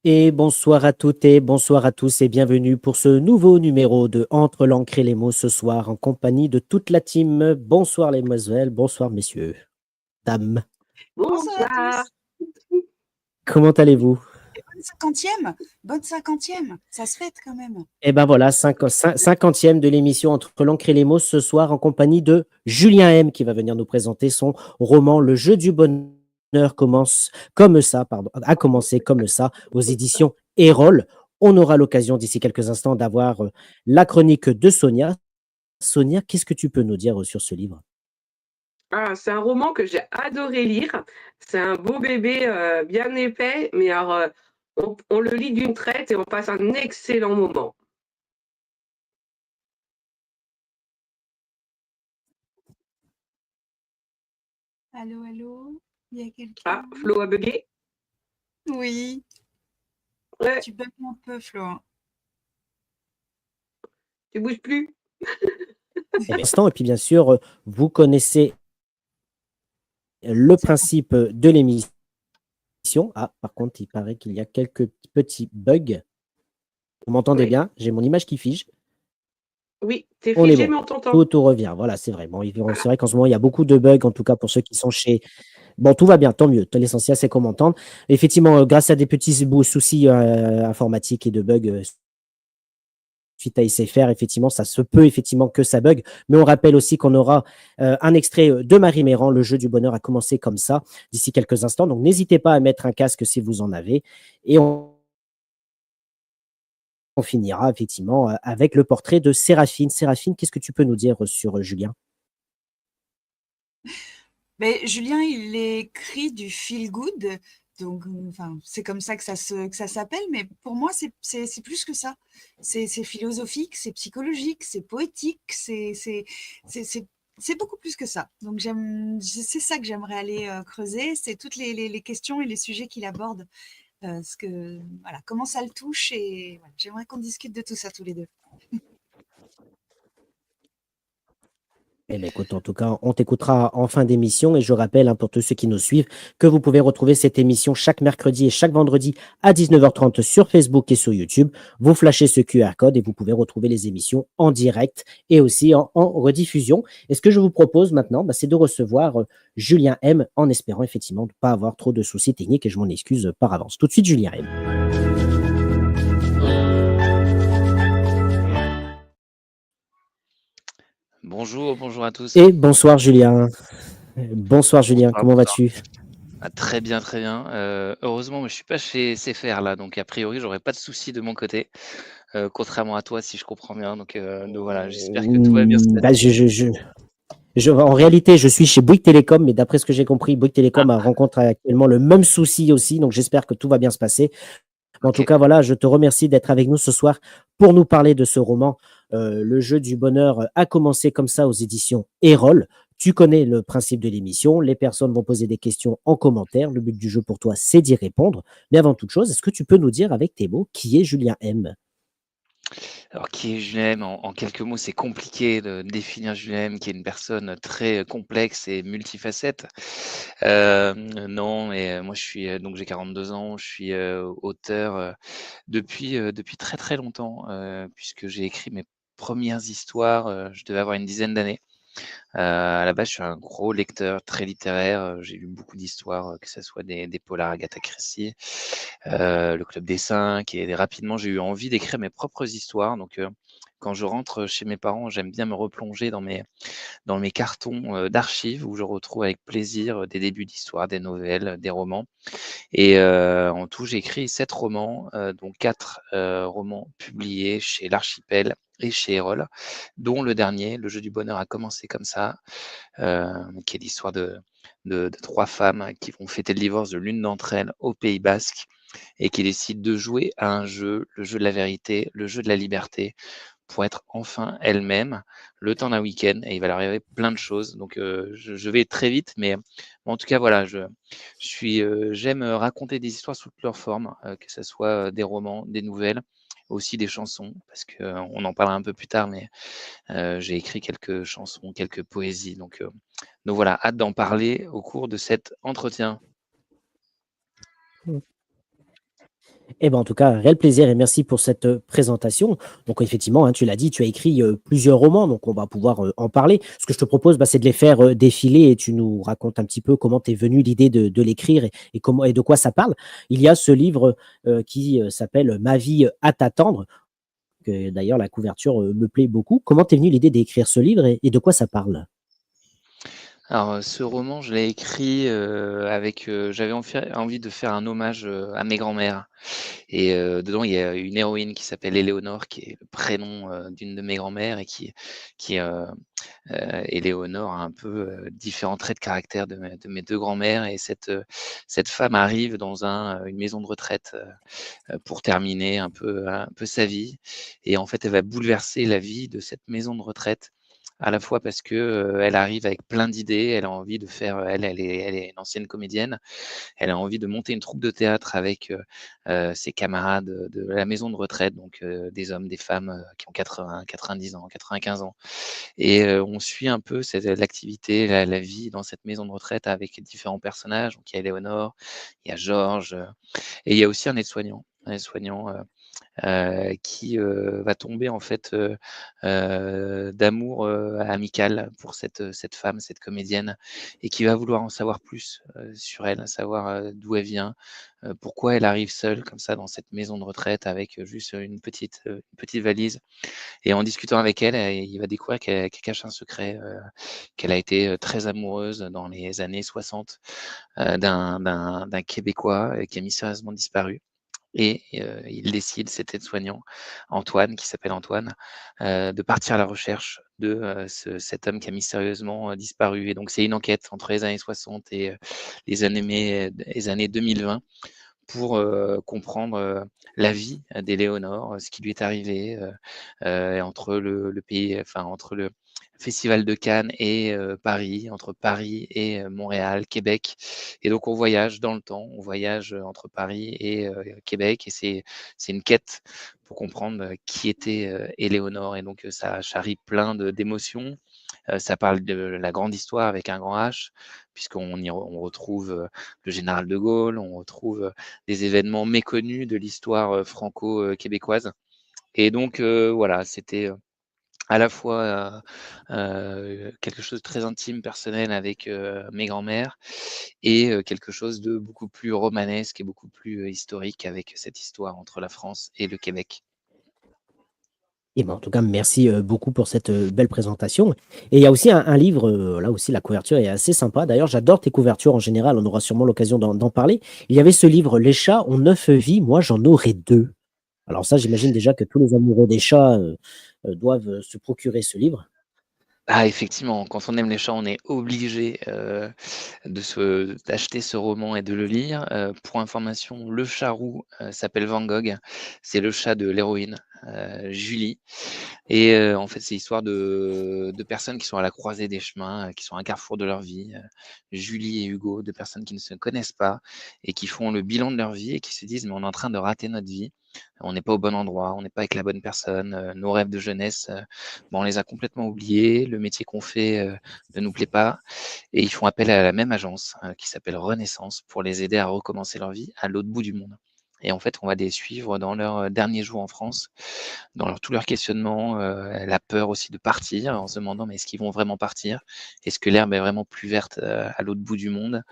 Et bonsoir à toutes et bonsoir à tous et bienvenue pour ce nouveau numéro de Entre l'encre et les mots ce soir en compagnie de toute la team. Bonsoir les mesdemoiselles, bonsoir messieurs, dames. Bonsoir à Bonsoir. tous. Comment allez-vous? Et bonne cinquantième, ça se fête quand même. Eh ben voilà, 50e de l'émission Entre l'encre et les mots ce soir en compagnie de Julien M qui va venir nous présenter son roman Le jeu du bonheur a commencé comme ça aux éditions Erol. On aura l'occasion d'ici quelques instants d'avoir la chronique de Sonia. Sonia, qu'est-ce que tu peux nous dire sur ce livre? Ah, c'est un roman que j'ai adoré lire. C'est un beau bébé bien épais, mais alors, on le lit d'une traite et on passe un excellent moment. Allô, allô, il y a quelqu'un? Ah, Flo a bugué? Oui, Ouais, tu bugs un peu, Flo. tu bouges plus? Et puis bien sûr, vous connaissez le C'est bon. principe de l'émission. Ah, par contre, il paraît qu'il y a quelques petits bugs. Vous m'entendez Oui. bien? J'ai mon image qui fige. Oui, t'es On est figé, bon. mais on t'entend. Tout revient. Voilà, c'est vrai. Bon, Voilà. c'est vrai qu'en ce moment, il y a beaucoup de bugs, en tout cas pour ceux qui sont chez. Bon, tout va bien, tant mieux. L'essentiel, c'est qu'on m'entende. Effectivement, grâce à des petits soucis informatiques et de bugs suite à SFR, effectivement, ça se peut effectivement que ça bug. Mais on rappelle aussi qu'on aura un extrait de Marie Méran. Le jeu du bonheur a commencé comme ça d'ici quelques instants. Donc, n'hésitez pas à mettre un casque si vous en avez. Et on finira effectivement avec le portrait de Séraphine. Séraphine, qu'est-ce que tu peux nous dire sur Julien? Mais Julien, il écrit du feel good, donc enfin, c'est comme ça que ça s'appelle, mais pour moi, c'est plus que ça. C'est philosophique, c'est psychologique, c'est poétique, c'est c'est- c'est beaucoup plus que ça. Donc c'est ça que j'aimerais aller creuser, c'est toutes les questions et les sujets qu'il aborde. Voilà, comment ça le touche et voilà, j'aimerais qu'on discute de tout ça tous les deux. Eh bien, écoute, en tout cas, on t'écoutera en fin d'émission et je rappelle pour tous ceux qui nous suivent que vous pouvez retrouver cette émission chaque mercredi et chaque vendredi à 19h30 sur Facebook et sur YouTube. Vous flashez ce QR code et vous pouvez retrouver les émissions en direct et aussi en rediffusion. Et ce que je vous propose maintenant, c'est de recevoir Julien M en espérant effectivement ne pas avoir trop de soucis techniques et je m'en excuse par avance. Tout de suite, Julien M. Bonjour, bonjour à tous. Et bonsoir Julien. Bonsoir Julien, Bonsoir, comment bonsoir. vas-tu? Ah, très bien, très bien. Heureusement, moi, je suis pas chez CFR là, donc a priori, j'aurais pas de soucis de mon côté, contrairement à toi, si je comprends bien. Donc voilà, j'espère que tout va bien se Bah, passer. en réalité, je suis chez Bouygues Télécom, mais d'après ce que j'ai compris, Bouygues Ah, Télécom rencontre actuellement le même souci aussi, donc j'espère que tout va bien se passer. Mais en tout ok. cas, voilà, je te remercie d'être avec nous ce soir pour nous parler de ce roman. Le jeu du bonheur a commencé comme ça aux éditions Erol. Tu connais le principe de l'émission. Les personnes vont poser des questions en commentaire. Le but du jeu pour toi, c'est d'y répondre. Mais avant toute chose, est-ce que tu peux nous dire avec tes mots qui est Julien M? Alors, qui est Julien M? En quelques mots, c'est compliqué de définir Julien M, qui est une personne très complexe et multifacette. Non, mais moi, je suis donc j'ai 42 ans, je suis auteur depuis très très longtemps, puisque j'ai écrit mes premières histoires, je devais avoir une dizaine d'années. À la base, je suis un gros lecteur très littéraire, j'ai lu beaucoup d'histoires, que ça soit des polars Agatha Christie, Le Club des 5 et rapidement, j'ai eu envie d'écrire mes propres histoires. Quand je rentre chez mes parents, j'aime bien me replonger dans mes cartons, d'archives où je retrouve avec plaisir, des débuts d'histoires, des nouvelles, des romans et en tout, j'ai écrit 7 romans, dont 4 romans publiés chez l'Archipel et chez Erol, dont le dernier, Le jeu du bonheur a commencé comme ça, qui est l'histoire de 3 femmes qui vont fêter le divorce de l'une d'entre elles au Pays basque et qui décident de jouer à un jeu, le jeu de la vérité, le jeu de la liberté, pour être enfin elles-mêmes, le temps d'un week-end et il va leur arriver plein de choses. Je vais très vite, mais en tout cas, voilà, j'aime raconter des histoires sous toutes leurs formes, que ce soit des romans, des nouvelles, aussi des chansons, parce qu'on en parlera un peu plus tard, mais j'ai écrit quelques chansons, quelques poésies. Donc voilà, hâte d'en parler au cours de cet entretien. Eh ben, en tout cas, un réel plaisir et merci pour cette présentation. Donc, effectivement, hein, tu l'as dit, tu as écrit plusieurs romans, donc on va pouvoir en parler. Ce que je te propose, bah, c'est de les faire défiler et tu nous racontes un petit peu comment t'es venue l'idée de l'écrire et comment et de quoi ça parle. Il y a ce livre qui s'appelle Ma vie à t'attendre, que d'ailleurs la couverture me plaît beaucoup. Comment t'es venue l'idée d'écrire ce livre et de quoi ça parle? Alors, ce roman, je l'ai écrit, avec, j'avais envie de faire un hommage, à mes grands-mères et dedans, il y a une héroïne qui s'appelle Éléonore, qui est le prénom, d'une de mes grands-mères et qui Éléonore a un peu, différents traits de caractère de mes 2 grands-mères et cette femme arrive dans une maison de retraite, pour terminer un peu sa vie et en fait, elle va bouleverser la vie de cette maison de retraite. À la fois parce que, elle arrive avec plein d'idées, elle a envie de faire, elle est une ancienne comédienne, elle a envie de monter une troupe de théâtre avec, ses camarades, de la maison de retraite, donc des hommes, des femmes, qui ont 80-90 ans, 95 ans et on suit un peu l'activité, la vie dans cette maison de retraite avec différents personnages. Donc il y a Éléonore, il y a Georges, et il y a aussi un aide-soignant, qui, va tomber en fait, d'amour, amical pour cette femme, cette comédienne et qui va vouloir en savoir plus, sur elle, savoir, d'où elle vient, pourquoi elle arrive seule comme ça dans cette maison de retraite avec, juste, une petite valise et en discutant avec elle, il va découvrir qu'elle cache un secret, qu'elle a été, très amoureuse dans les années 60, d'un Québécois, qui a mystérieusement disparu et il décide, cet aide-soignant, Antoine, qui s'appelle Antoine, de partir à la recherche de, cet homme qui a mystérieusement, disparu et donc c'est une enquête entre les années 60 et les années 2020 pour, comprendre, la vie d'Éléonore, ce qui lui est arrivé, entre le pays enfin entre le festival de Cannes et Paris, entre Paris et Montréal, Québec et donc on voyage dans le temps, on voyage, entre Paris et Québec et c'est une quête pour comprendre, qui était, Éléonore et donc ça charrie plein d'émotions. Ça parle de la grande histoire avec un grand H, puisqu'on retrouve, le général de Gaulle, on retrouve, des événements méconnus de l'histoire, franco, québécoise et donc voilà, c'était, à la fois, quelque chose de très intime, personnel avec, mes grands-mères et quelque chose de beaucoup plus romanesque et beaucoup plus, historique avec cette histoire entre la France et le Québec. Eh ben, en tout cas, merci beaucoup pour cette belle présentation. Et il y a aussi un livre, là aussi, la couverture est assez sympa. D'ailleurs, j'adore tes couvertures en général. On aura sûrement l'occasion d'en parler. Il y avait ce livre, Les chats ont 9 vies. Moi, j'en aurais 2. Alors ça, j'imagine déjà que tous les amoureux des chats doivent se procurer ce livre. Ah effectivement, quand on aime les chats, on est obligé, d'acheter ce roman et de le lire. Pour information, le chat roux, s'appelle Van Gogh. C'est le chat de l'héroïne, Julie et en fait, c'est l'histoire de personnes qui sont à la croisée des chemins, qui sont à un carrefour de leur vie, Julie et Hugo, 2 personnes qui ne se connaissent pas et qui font le bilan de leur vie et qui se disent: «Mais on est en train de rater notre vie. On n'est pas au bon endroit, on n'est pas avec la bonne personne, nos rêves de jeunesse, bah, on les a complètement oubliés. Le métier qu'on fait, ne nous plaît pas» et ils font appel à la même agence, qui s'appelle Renaissance pour les aider à recommencer leur vie à l'autre bout du monde et en fait, on va les suivre dans leurs, derniers jours en France, dans tous leurs questionnements, la peur aussi de partir, en se demandant: «Mais est-ce qu'ils vont vraiment partir? Est-ce que l'herbe est vraiment plus verte, à l'autre bout du monde?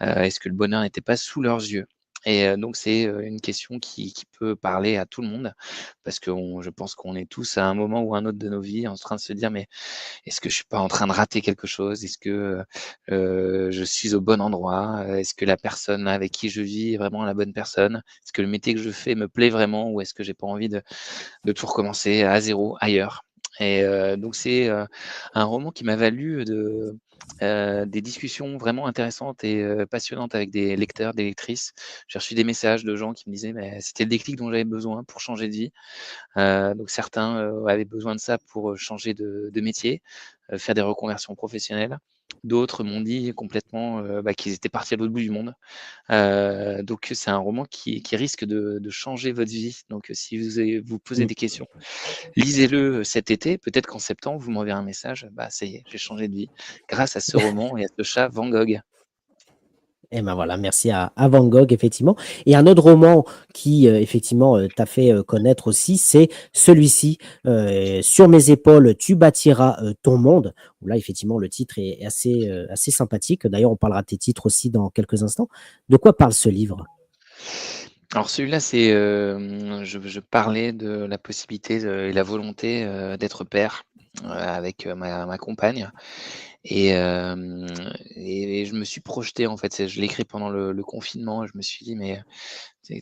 Est-ce que le bonheur n'était pas sous leurs yeux?» et donc c'est, une question qui peut parler à tout le monde parce que je pense qu'on est tous à un moment ou un autre de nos vies en train de se dire: «Mais est-ce que je suis pas en train de rater quelque chose? Est-ce que, je suis au bon endroit? Est-ce que la personne avec qui je vis est vraiment la bonne personne? Est-ce que le métier que je fais me plaît vraiment ou est-ce que j'ai pas envie de tout recommencer à zéro ailleurs?» et donc c'est, un roman qui m'a valu des discussions vraiment intéressantes et passionnantes avec des lecteurs, des lectrices. J'ai reçu des messages de gens qui me disaient: «Mais c'était le déclic dont j'avais besoin pour changer de vie». Donc certains, avaient besoin de ça pour, changer de métier, faire des reconversions professionnelles. D'autres m'ont dit complètement, bah, qu'ils étaient partis à l'autre bout du monde. Donc c'est un roman qui risque de changer votre vie. Donc si vous posez Mm. des questions, lisez-le, cet été. Peut-être qu'en septembre, vous m'enverrez un message: «Bah, ça y est, j'ai changé de vie grâce à ce roman et à ce chat Van Gogh». Et ben voilà, merci à Van Gogh, effectivement. Et un autre roman qui, effectivement, t'a fait connaître aussi, c'est celui-ci, Sur mes épaules, tu bâtiras ton monde. Où là, effectivement, le titre est assez, assez sympathique. D'ailleurs, on parlera de tes titres aussi dans quelques instants. De quoi parle ce livre? Alors celui-là, c'est, je parlais de la possibilité et la volonté, d'être père, avec, ma compagne et hem et je me suis projeté en fait, je l'ai écrit pendant le confinement. Je me suis dit: «Mais,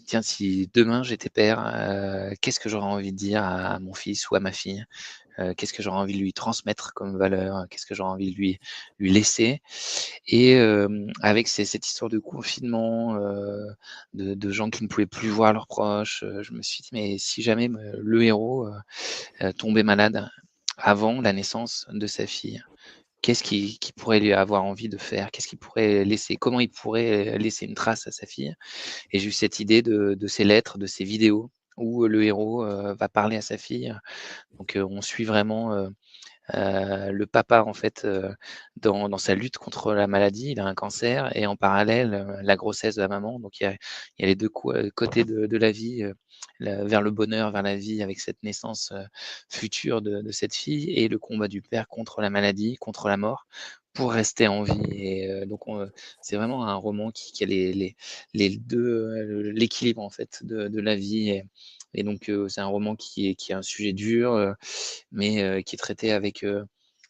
tiens, si demain j'étais père, qu'est-ce que j'aurais envie de dire à mon fils ou à ma fille?» Qu'est-ce que j'aurais envie de lui transmettre comme valeur? Qu'est-ce que j'aurais envie de lui laisser? Et avec cette histoire de confinement, de gens qui ne pouvaient plus voir leurs proches, je me suis dit: «Mais si jamais me le héros, tombait malade avant la naissance de sa fille, qu'est-ce qu'il pourrait lui avoir envie de faire? Qu'est-ce qu'il pourrait laisser? Comment il pourrait laisser une trace à sa fille?» Et j'ai eu cette idée de ces lettres, de ces vidéos où le héros, va parler à sa fille. Donc on suit vraiment, le papa en fait, dans sa lutte contre la maladie. Il a un cancer et en parallèle, la grossesse de la maman. Donc il y a les 2 côtés de la vie, vers le bonheur, vers la vie avec cette naissance, future de cette fille et le combat du père contre la maladie, contre la mort, pour rester en vie et donc c'est vraiment un roman qui a les 2, l'équilibre en fait de la vie et donc c'est un roman qui est un sujet dur, mais qui est traité avec,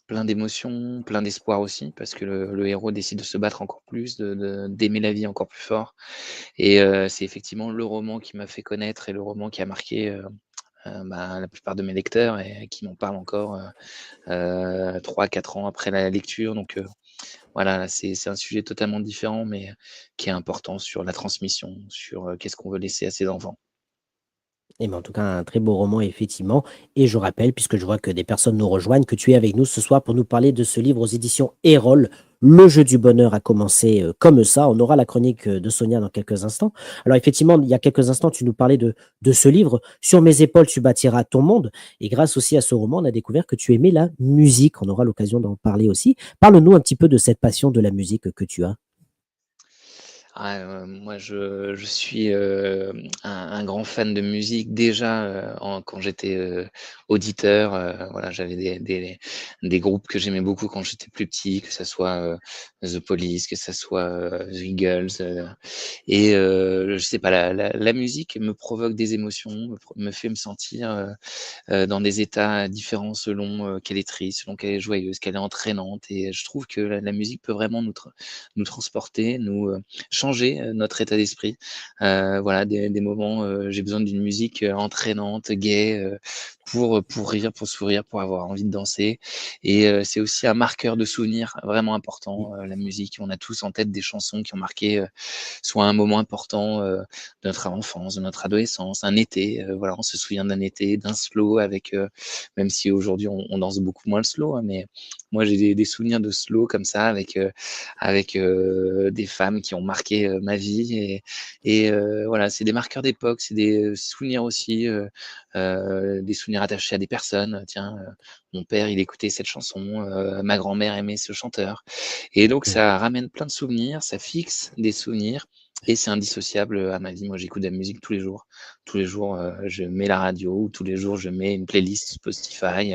plein d'émotions, plein d'espoir aussi, parce que le héros décide de se battre encore plus, d'aimer la vie encore plus fort et c'est effectivement le roman qui m'a fait connaître et le roman qui a marqué, la plupart de mes lecteurs et qui m'en parlent encore, 3-4 ans après la lecture donc voilà, c'est un sujet totalement différent mais qui est important sur la transmission, sur, qu'est-ce qu'on veut laisser à ses enfants. Eh ben, en tout cas, un très beau roman, effectivement. Et je rappelle, puisque je vois que des personnes nous rejoignent, que tu es avec nous ce soir pour nous parler de ce livre aux éditions Erol. Le jeu du bonheur a commencé comme ça. On aura la chronique de Sonia dans quelques instants. Alors, effectivement, il y a quelques instants, tu nous parlais de ce livre. Sur mes épaules, tu bâtiras ton monde. Et grâce aussi à ce roman, on a découvert que tu aimais la musique. On aura l'occasion d'en parler aussi. Parle-nous un petit peu de cette passion de la musique que tu as. Ah, moi je suis, un grand fan de musique déjà, quand j'étais, auditeur, voilà, j'avais des groupes que j'aimais beaucoup quand j'étais plus petit, que ça soit, The Police, que ça soit, The Eagles, et je sais pas, la musique me provoque des émotions, me fait me sentir, dans des états différents selon, qu'elle est triste, selon qu'elle est joyeuse, qu'elle est entraînante et je trouve que la musique peut vraiment nous transporter, changer, notre état d'esprit. Voilà, des moments, j'ai besoin d'une musique, entraînante, gaie, pour rire, pour sourire, pour avoir envie de danser et c'est aussi un marqueur de souvenirs vraiment important, la musique. On a tous en tête des chansons qui ont marqué, soit un moment important, de notre enfance, de notre adolescence, un été, voilà, on se souvient d'un été, d'un slow avec, même si aujourd'hui on danse beaucoup moins le slow, hein, mais moi j'ai des souvenirs de slow comme ça avec, des femmes qui ont marqué, ma vie et voilà, c'est des marqueurs d'époque, c'est des, souvenirs aussi, des souvenirs attachés à des personnes. Tiens, mon père, il écoutait cette chanson, ma grand-mère aimait ce chanteur et donc ça ramène plein de souvenirs, ça fixe des souvenirs et c'est indissociable, à ma vie. Moi, j'écoute de la musique tous les jours. Tous les jours, je mets la radio ou tous les jours, je mets une playlist Spotify,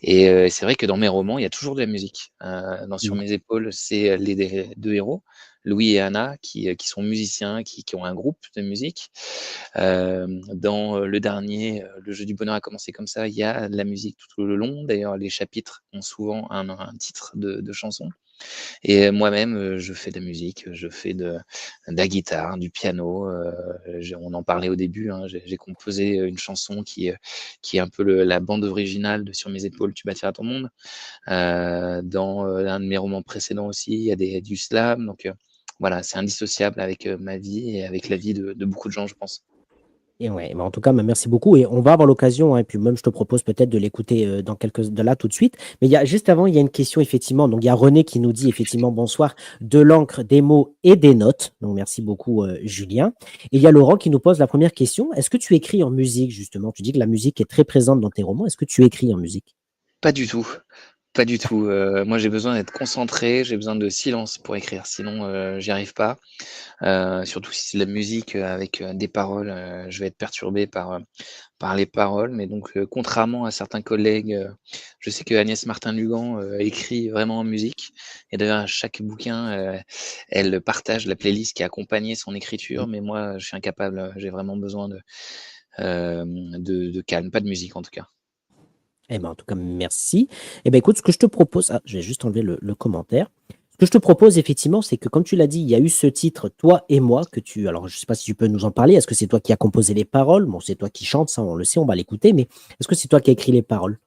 et c'est vrai que dans mes romans, il y a toujours de la musique. Dans Sur mes épaules, c'est les 2 héros, Louis et Anna, qui sont musiciens, qui ont un groupe de musique. Dans le dernier, Le jeu du bonheur a commencé comme ça, il y a de la musique tout le long. D'ailleurs, les chapitres ont souvent un titre de chanson. Et moi-même, je fais de la musique, je fais de la guitare, du piano, on en parlait au début, hein, j'ai composé, une chanson qui est un peu la bande originale de Sur mes épaules, tu bâtiras ton monde. Dans, un de mes romans précédents aussi, il y a du slam, donc voilà, c'est indissociable avec, ma vie et avec la vie de beaucoup de gens, je pense. Et ouais, mais en tout cas, bah, merci beaucoup et on va avoir l'occasion, hein, et puis même je te propose peut-être de l'écouter, dans quelques de là tout de suite. Mais il y a juste avant, il y a une question effectivement, donc il y a René qui nous dit effectivement: «Bonsoir, de l'encre, des mots et des notes». Donc merci beaucoup, Julien. Et il y a Laurent qui nous pose la première question: «Est-ce que tu écris en musique?» justement, tu dis que la musique est très présente dans tes romans. Est-ce que tu écris en musique? Pas du tout. pas du tout. Moi, j'ai besoin d'être concentré, j'ai besoin de silence pour écrire, sinon, j'y arrive pas. Surtout si c'est de la musique, avec, des paroles, je vais être perturbé par les paroles. Mais donc, contrairement à certains collègues, je sais que Agnès Martin-Lugan, écrit vraiment en musique et d'ailleurs à chaque bouquin, elle partage la playlist qui a accompagné son écriture. Mais moi, je suis incapable, j'ai vraiment besoin de calme, pas de musique en tout cas. Eh ben, en tout cas, merci. Eh ben, écoute, ce que je te propose, je vais juste enlever le commentaire. Ce que je te propose, effectivement, c'est que comme tu l'as dit, il y a eu ce titre, Toi et moi, alors je ne sais pas si tu peux nous en parler. Est-ce que c'est toi qui as composé les paroles? Bon, c'est toi qui chantes, ça, on le sait, on va l'écouter, mais est-ce que c'est toi qui as écrit les paroles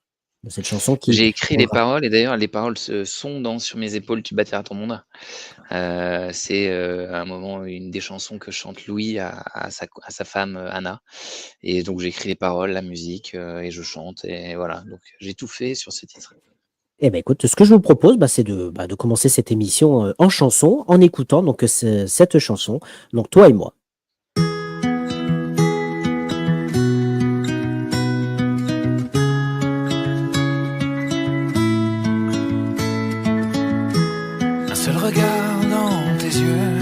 de cette chanson qui, J'ai écrit on les le rappelle, paroles et d'ailleurs les paroles sont dans Sur mes épaules tu bâtiras ton monde. C'est, à un moment une des chansons que chante Louis à sa femme, Anna, et donc j'écris les paroles, la musique, et je chante et voilà, donc j'ai tout fait sur ce titre. eh ben, écoute, ce que je vous propose, c'est de commencer cette émission en chanson, en écoutant donc cette chanson, donc Toi et moi. Un seul regard dans tes yeux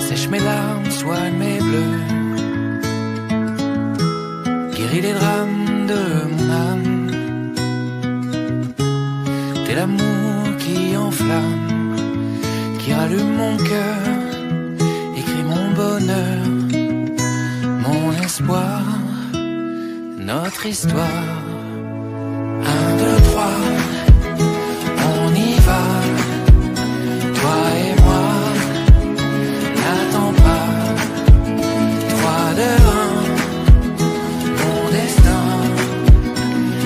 sèche mes larmes, soigne mes bleus, guérit les drames de mon âme. T'es l'amour qui enflamme, qui rallume mon cœur, écrit mon bonheur, mon espoir, notre histoire. 1, 2, 3, on y va, toi et moi, n'attends pas. 3, 2, 1, mon destin,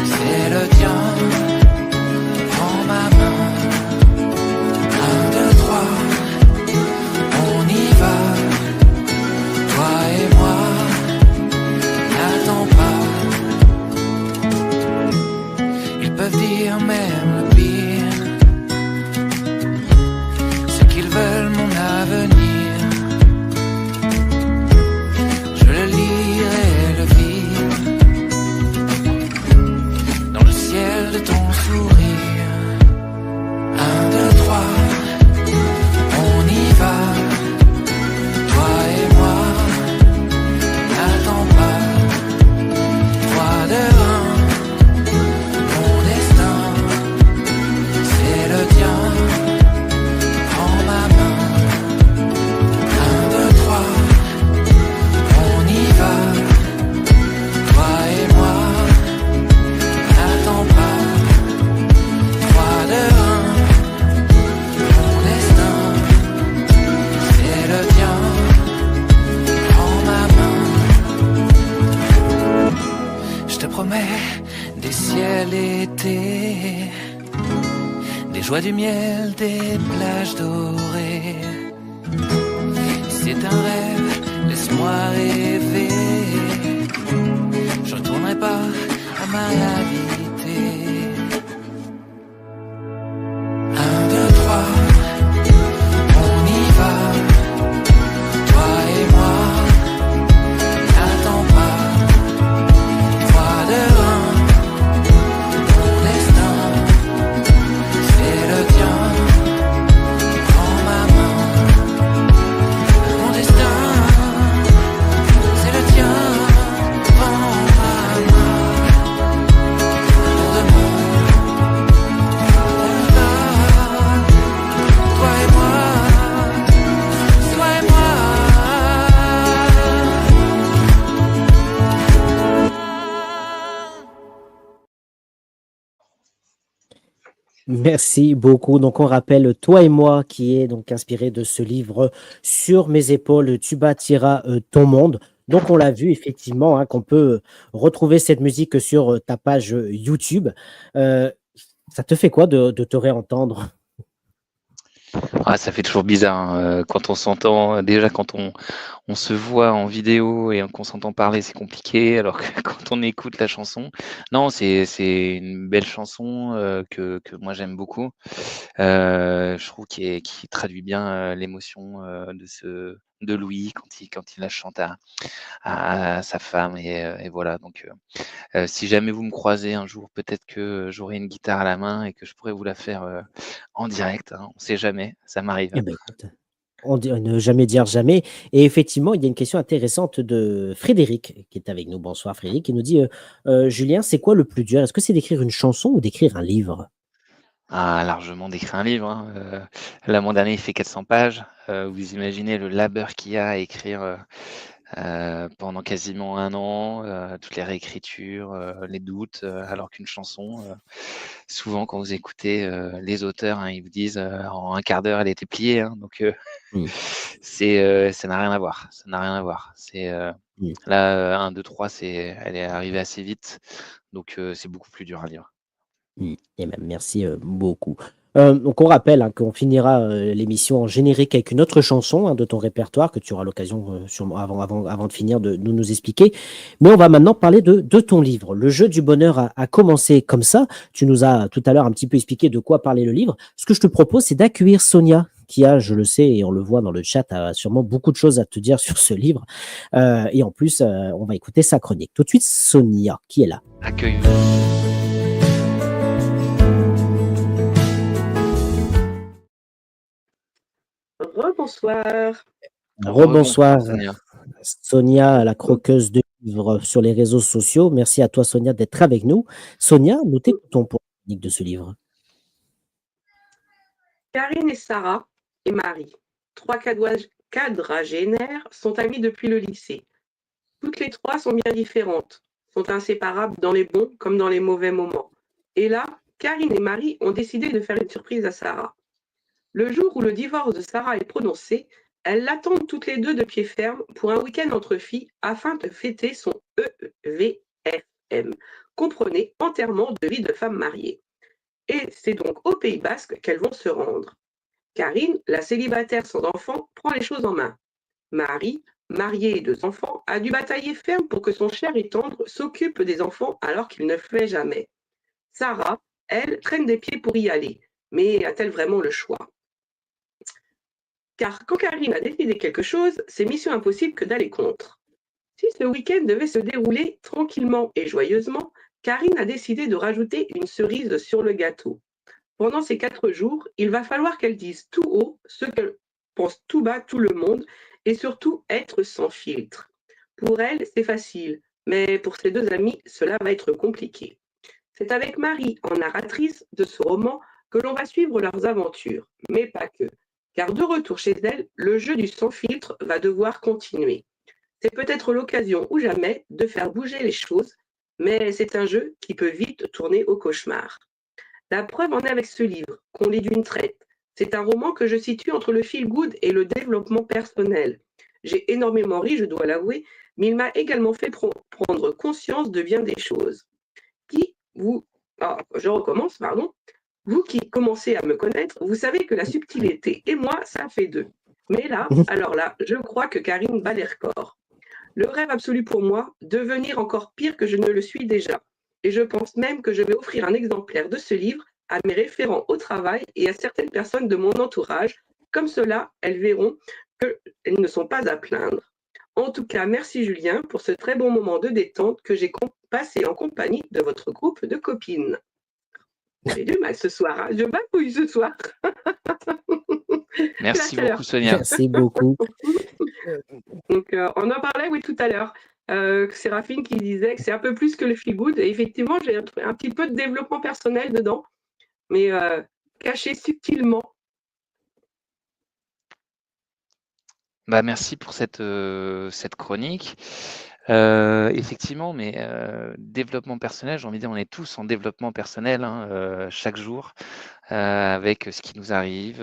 c'est le tien, prends ma main. 1, 2, 3, on y va, toi et moi, n'attends pas. Ils peuvent dire même le pire, ce qu'ils veulent mon avenir. Je le lirai le vide dans le ciel de ton sourire. 1, 2, 3, on y va, toi et moi, n'attends pas. 3, 2, 1, mon destin, c'est le tien, prends ma main. 1, 2, 3, on y va, toi et moi, n'attends pas. 3, 2, 1, mon destin, c'est le tien, prends ma main. Je te promets des ciels étés, des joies du miel, des plages dorées. C'est un rêve, laisse-moi rêver. Je retournerai pas à ma réalité. 1, 2, 3, on y va, toi et moi, n'attends pas. 3, 2, 1, mon destin, c'est le tien, prends ma main. Mon destin, c'est le tien, prends ma main. Pour demain, on y va, toi et moi, toi et moi. Merci beaucoup. Donc, on rappelle Toi et moi, qui est donc inspiré de ce livre Sur mes épaules, tu bâtiras ton monde. Donc, on l'a vu effectivement qu'on peut retrouver cette musique sur ta page YouTube. Ça te fait quoi de te réentendre? Ah, ça fait toujours bizarre, hein, quand on s'entend, déjà quand on se voit en vidéo et qu'on s'entend parler, c'est compliqué, alors que quand on écoute la chanson, non, c'est une belle chanson, que moi j'aime beaucoup. Je trouve qui traduit bien, l'émotion, de Louis quand il la chante à sa femme et voilà donc si jamais vous me croisez un jour, peut-être que j'aurai une guitare à la main et que je pourrais vous la faire, en direct, hein, on sait jamais, ça m'arrive. Eh ben, écoute, on dit ne jamais dire jamais. Et effectivement, il y a une question intéressante de Frédéric qui est avec nous. Bonsoir Frédéric, qui nous dit, Julien, c'est quoi le plus dur? Est-ce que c'est d'écrire une chanson ou d'écrire un livre? Ah, largement d'écrire un livre, hein, là, mon dernier, il fait 400 pages, vous imaginez le labeur qu'il y a à écrire, pendant quasiment 1 an, toutes les réécritures, les doutes, alors qu'une chanson, souvent quand vous écoutez, les auteurs, hein, ils vous disent, en 1/4 d'heure, elle était pliée, hein, donc Mmh. ça n'a rien à voir, ça n'a rien à voir. Mmh. Là, 1, 2, 3, elle est arrivée assez vite, donc c'est beaucoup plus dur à lire. Et ben, merci, beaucoup. Donc on rappelle, hein, qu'on finira, l'émission en générique avec une autre chanson, hein, de ton répertoire que tu auras l'occasion, sûrement avant de finir de nous expliquer. Mais on va maintenant parler de ton livre. Le jeu du bonheur a commencé comme ça. Tu nous as tout à l'heure un petit peu expliqué de quoi parlait le livre. Ce que je te propose, c'est d'accueillir Sonia qui a, je le sais et on le voit dans le chat, a sûrement beaucoup de choses à te dire sur ce livre. Et en plus, on va écouter sa chronique. Tout de suite, Sonia qui est là. Accueil. Rebonsoir. Rebonsoir, Sonia. Sonia, la croqueuse de livres sur les réseaux sociaux. Merci à toi, Sonia, d'être avec nous. Sonia, nous t'écoutons pour la chronique de ce livre. Karine et Sarah et Marie, 3 quadragénaires, sont amies depuis le lycée. Toutes les 3 sont bien différentes, sont inséparables dans les bons comme dans les mauvais moments. Et là, Karine et Marie ont décidé de faire une surprise à Sarah. Le jour où le divorce de Sarah est prononcé, elles l'attendent toutes les 2 de pied ferme pour un week-end entre filles afin de fêter son EVFM, comprenez enterrement de vie de femme mariée. Et c'est donc au Pays Basque qu'elles vont se rendre. Karine, la célibataire sans enfant, prend les choses en main. Marie, mariée et 2 enfants, a dû batailler ferme pour que son cher et tendre s'occupe des enfants alors qu'il ne fait jamais. Sarah, elle, traîne des pieds pour y aller. Mais a-t-elle vraiment le choix? Car quand Karine a décidé quelque chose, c'est mission impossible que d'aller contre. Si ce week-end devait se dérouler tranquillement et joyeusement, Karine a décidé de rajouter une cerise sur le gâteau. Pendant ces 4 jours, il va falloir qu'elle dise tout haut ce que pense tout bas tout le monde et surtout être sans filtre. Pour elle, c'est facile, mais pour ses 2 amies, cela va être compliqué. C'est avec Marie, en narratrice de ce roman, que l'on va suivre leurs aventures, mais pas que. Car de retour chez elle, le jeu du sans filtre va devoir continuer. C'est peut-être l'occasion ou jamais de faire bouger les choses, mais c'est un jeu qui peut vite tourner au cauchemar. La preuve en est avec ce livre, qu'on lit d'une traite. C'est un roman que je situe entre le feel-good et le développement personnel. J'ai énormément ri, je dois l'avouer, mais il m'a également fait prendre conscience de bien des choses. Je recommence, pardon. Vous qui commencez à me connaître, vous savez que la subtilité et moi, ça fait 2. Mais là, alors là, je crois que Karine bat les records. Le rêve absolu pour moi, devenir encore pire que je ne le suis déjà. Et je pense même que je vais offrir un exemplaire de ce livre à mes référents au travail et à certaines personnes de mon entourage. Comme cela, elles verront qu'elles ne sont pas à plaindre. En tout cas, merci Julien pour ce très bon moment de détente que j'ai passé en compagnie de votre groupe de copines. J'ai du mal ce soir, hein. Je bafouille ce soir. Merci beaucoup, Sonia. Merci beaucoup. Donc, on en parlait, oui, tout à l'heure. Séraphine qui disait que c'est un peu plus que le feel good. Et effectivement, j'ai un petit peu de développement personnel dedans, mais caché subtilement. Bah, merci pour cette chronique. Effectivement, mais développement personnel, j'ai envie de dire, on est tous en développement personnel, hein, chaque jour, avec ce qui nous arrive,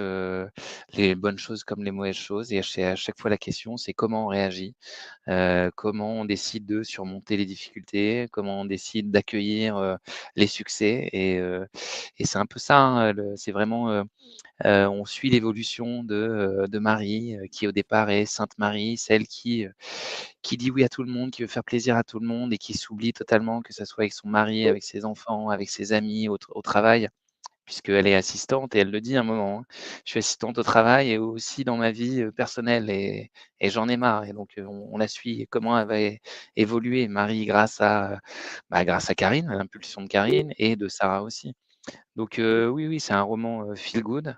les bonnes choses comme les mauvaises choses. Et à chaque fois, la question, c'est comment on réagit, comment on décide de surmonter les difficultés, comment on décide d'accueillir les succès. Et c'est un peu ça, hein, c'est vraiment on suit l'évolution de Marie, qui au départ est Sainte Marie, celle qui dit oui à tout le monde, qui veut faire plaisir à tout le monde et qui s'oublie totalement, que ça soit avec son mari, avec ses enfants, avec ses amis, au travail. puisqu'elle est assistante et elle le dit à un moment, hein. Je suis assistante au travail et aussi dans ma vie, personnelle et j'en ai marre et donc on la suit et comment elle va évoluer Marie grâce à Karine, à l'impulsion de Karine et de Sarah aussi. Donc oui, oui, c'est un roman, feel good,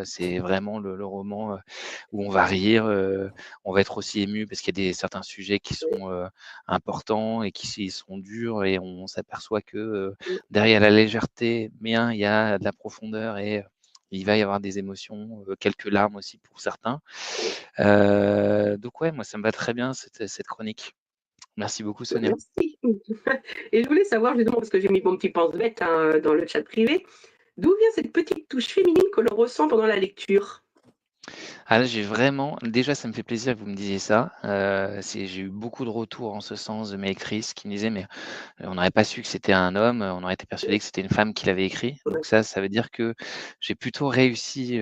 c'est vraiment le roman, où on va rire, on va être aussi ému parce qu'il y a certains sujets qui sont, importants et qui sont durs et on s'aperçoit que, derrière la légèreté, bien, il y a de la profondeur et il va y avoir des émotions, quelques larmes aussi pour certains. Donc ouais, moi ça me va très bien cette chronique. Merci beaucoup Sonia. Merci. Et je voulais savoir justement, parce que j'ai mis mon petit pense-bête, hein, dans le chat privé, d'où vient cette petite touche féminine que l'on ressent pendant la lecture? Ah là, j'ai vraiment déjà, ça me fait plaisir que vous me disiez ça. J'ai eu beaucoup de retours en ce sens de mes lectrices qui me disaient: «Mais, on n'aurait pas su que c'était un homme, on aurait été persuadé que c'était une femme qui l'avait écrit». Ouais. Donc ça veut dire que j'ai plutôt réussi,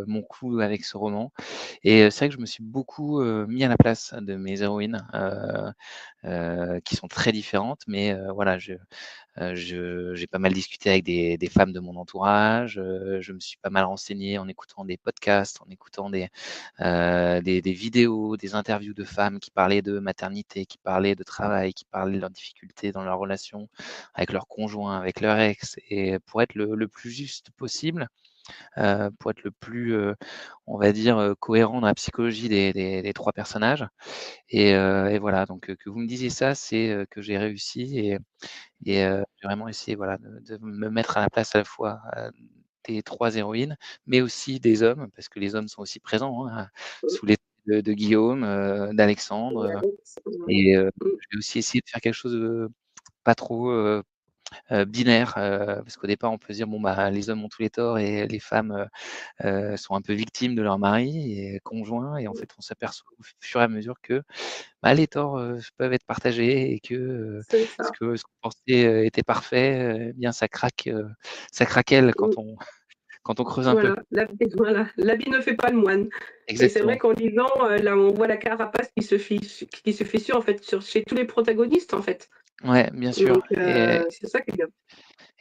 mon coup avec ce roman et c'est vrai que je me suis beaucoup, mis à la place de mes héroïnes, qui sont très différentes mais voilà, j'ai pas mal discuté avec des femmes de mon entourage, je me suis pas mal renseigné en écoutant des podcasts, en écoutant des vidéos, des interviews de femmes qui parlaient de maternité, qui parlaient de travail, qui parlaient de leurs difficultés dans leur relation avec leur conjoint, avec leur ex et pour être le plus juste possible, pour être le plus, on va dire, cohérent dans la psychologie des 3 personnages et voilà donc que vous me disiez ça, c'est, que j'ai réussi et j'ai vraiment essayé, voilà, de me mettre à la place à la fois, des 3 héroïnes, mais aussi des hommes, parce que les hommes sont aussi présents, hein, sous les de Guillaume, d'Alexandre, et je vais aussi essayer de faire quelque chose de pas trop, binaire, parce qu'au départ, on peut se dire: «Bon, bah, les hommes ont tous les torts et les femmes, sont un peu victimes de leur mari et conjoint» et en fait, on s'aperçoit au fur et à mesure que, bah, les torts, peuvent être partagés et que, C'est ce ça. que ce qu'on pensait, était parfait, eh bien ça craquelle Mmh. quand on creuse un peu. Voilà, l'habit ne fait pas le moine. Et c'est vrai Exactement. qu'en lisant, là, on voit la carapace qui se fissure, en fait, chez tous les protagonistes, en fait. Ouais, bien sûr Donc c'est ça qui est bien.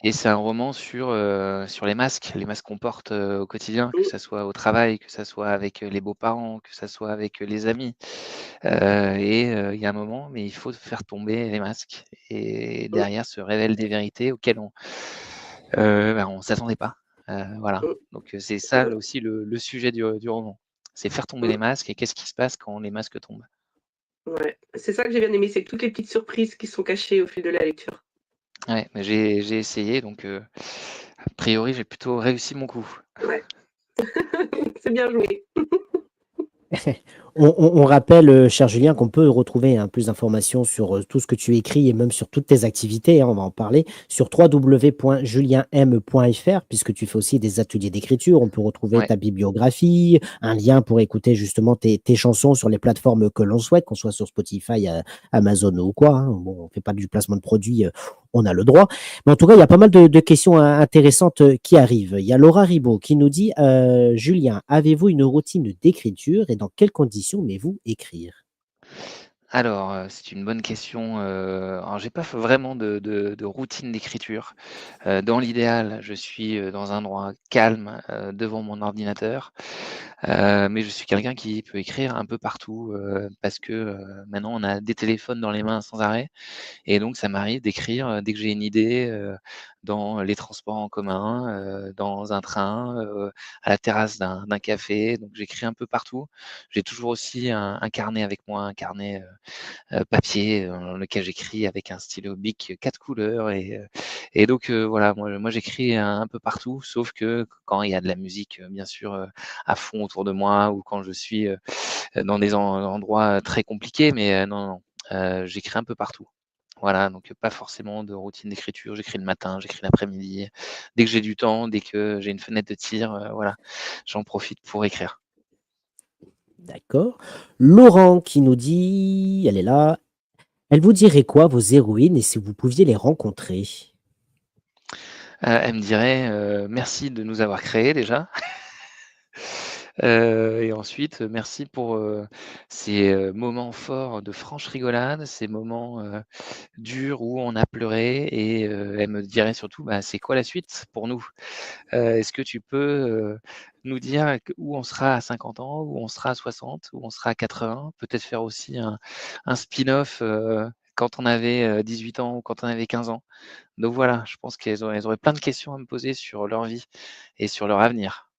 et c'est un roman sur les masques qu'on porte, au quotidien, que ça soit au travail, que ça soit avec, les beaux-parents, que ça soit avec, les amis. Il y a un moment, mais il faut faire tomber les masques et Mmh, derrière se révèlent des vérités auxquelles on s'attendait pas. Voilà, mmh, donc c'est ça voilà, aussi le sujet du roman. C'est faire tomber les mmh, masques et qu'est-ce qui se passe quand les masques tombent? ouais. C'est ça que j'ai bien aimé, c'est toutes les petites surprises qui sont cachées au fil de la lecture. Ouais, mais j'ai essayé donc a priori, j'ai plutôt réussi mon coup. Ouais, c'est bien joué. On rappelle, cher Julien, qu'on peut retrouver, hein, plus d'informations sur, tout ce que tu écris et même sur toutes tes activités, hein, on va en parler, sur www.julienm.fr puisque tu fais aussi des ateliers d'écriture. On peut retrouver Ouais, ta bibliographie, un lien pour écouter justement tes chansons sur les plateformes que l'on souhaite, qu'on soit sur Spotify, Amazon ou quoi, hein. Bon, on fait pas du placement de produits, on a le droit. Mais en tout cas, il y a pas mal de questions intéressantes qui arrivent. Il y a Laura Ribaud qui nous dit Julien, avez-vous une routine d'écriture et dans quelles conditions aimez-vous écrire? alors, c'est une bonne question, alors j'ai pas vraiment de routine d'écriture. Dans l'idéal, je suis, dans un endroit calme, devant mon ordinateur. Mais je suis quelqu'un qui peut écrire un peu partout, parce que, maintenant on a des téléphones dans les mains sans arrêt et donc ça m'arrive d'écrire, dès que j'ai une idée, dans les transports en commun, dans un train, à la terrasse d'un café, donc j'écris un peu partout. J'ai toujours aussi un carnet avec moi, un carnet, papier, dans lequel j'écris avec un stylo Bic 4 couleurs et donc voilà, moi j'écris un peu partout, sauf que quand il y a de la musique, bien sûr, à fond autour de moi ou quand je suis, dans des endroits très compliqués, mais non, non, j'écris un peu partout. Voilà, donc pas forcément de routine d'écriture. J'écris le matin, j'écris l'après-midi, dès que j'ai du temps, dès que j'ai une fenêtre de tir, voilà, j'en profite pour écrire. D'accord. Laurent qui nous dit, elle est là, elle vous dirait quoi vos héroïnes et si vous pouviez les rencontrer? Elle me dirait, «Merci de nous avoir créés déjà». Et ensuite, merci pour, ces, moments forts de franche rigolade, ces moments, dur où on a pleuré et elle me dirait surtout, bah, c'est quoi la suite pour nous? Est-ce que tu peux nous dire où on sera à 50 ans, où on sera à 60, où on sera à 80? Peut-être faire aussi un spin-off quand on avait 18 ans ou quand on avait 15 ans. Donc voilà, je pense elles auraient plein de questions à me poser sur leur vie et sur leur avenir.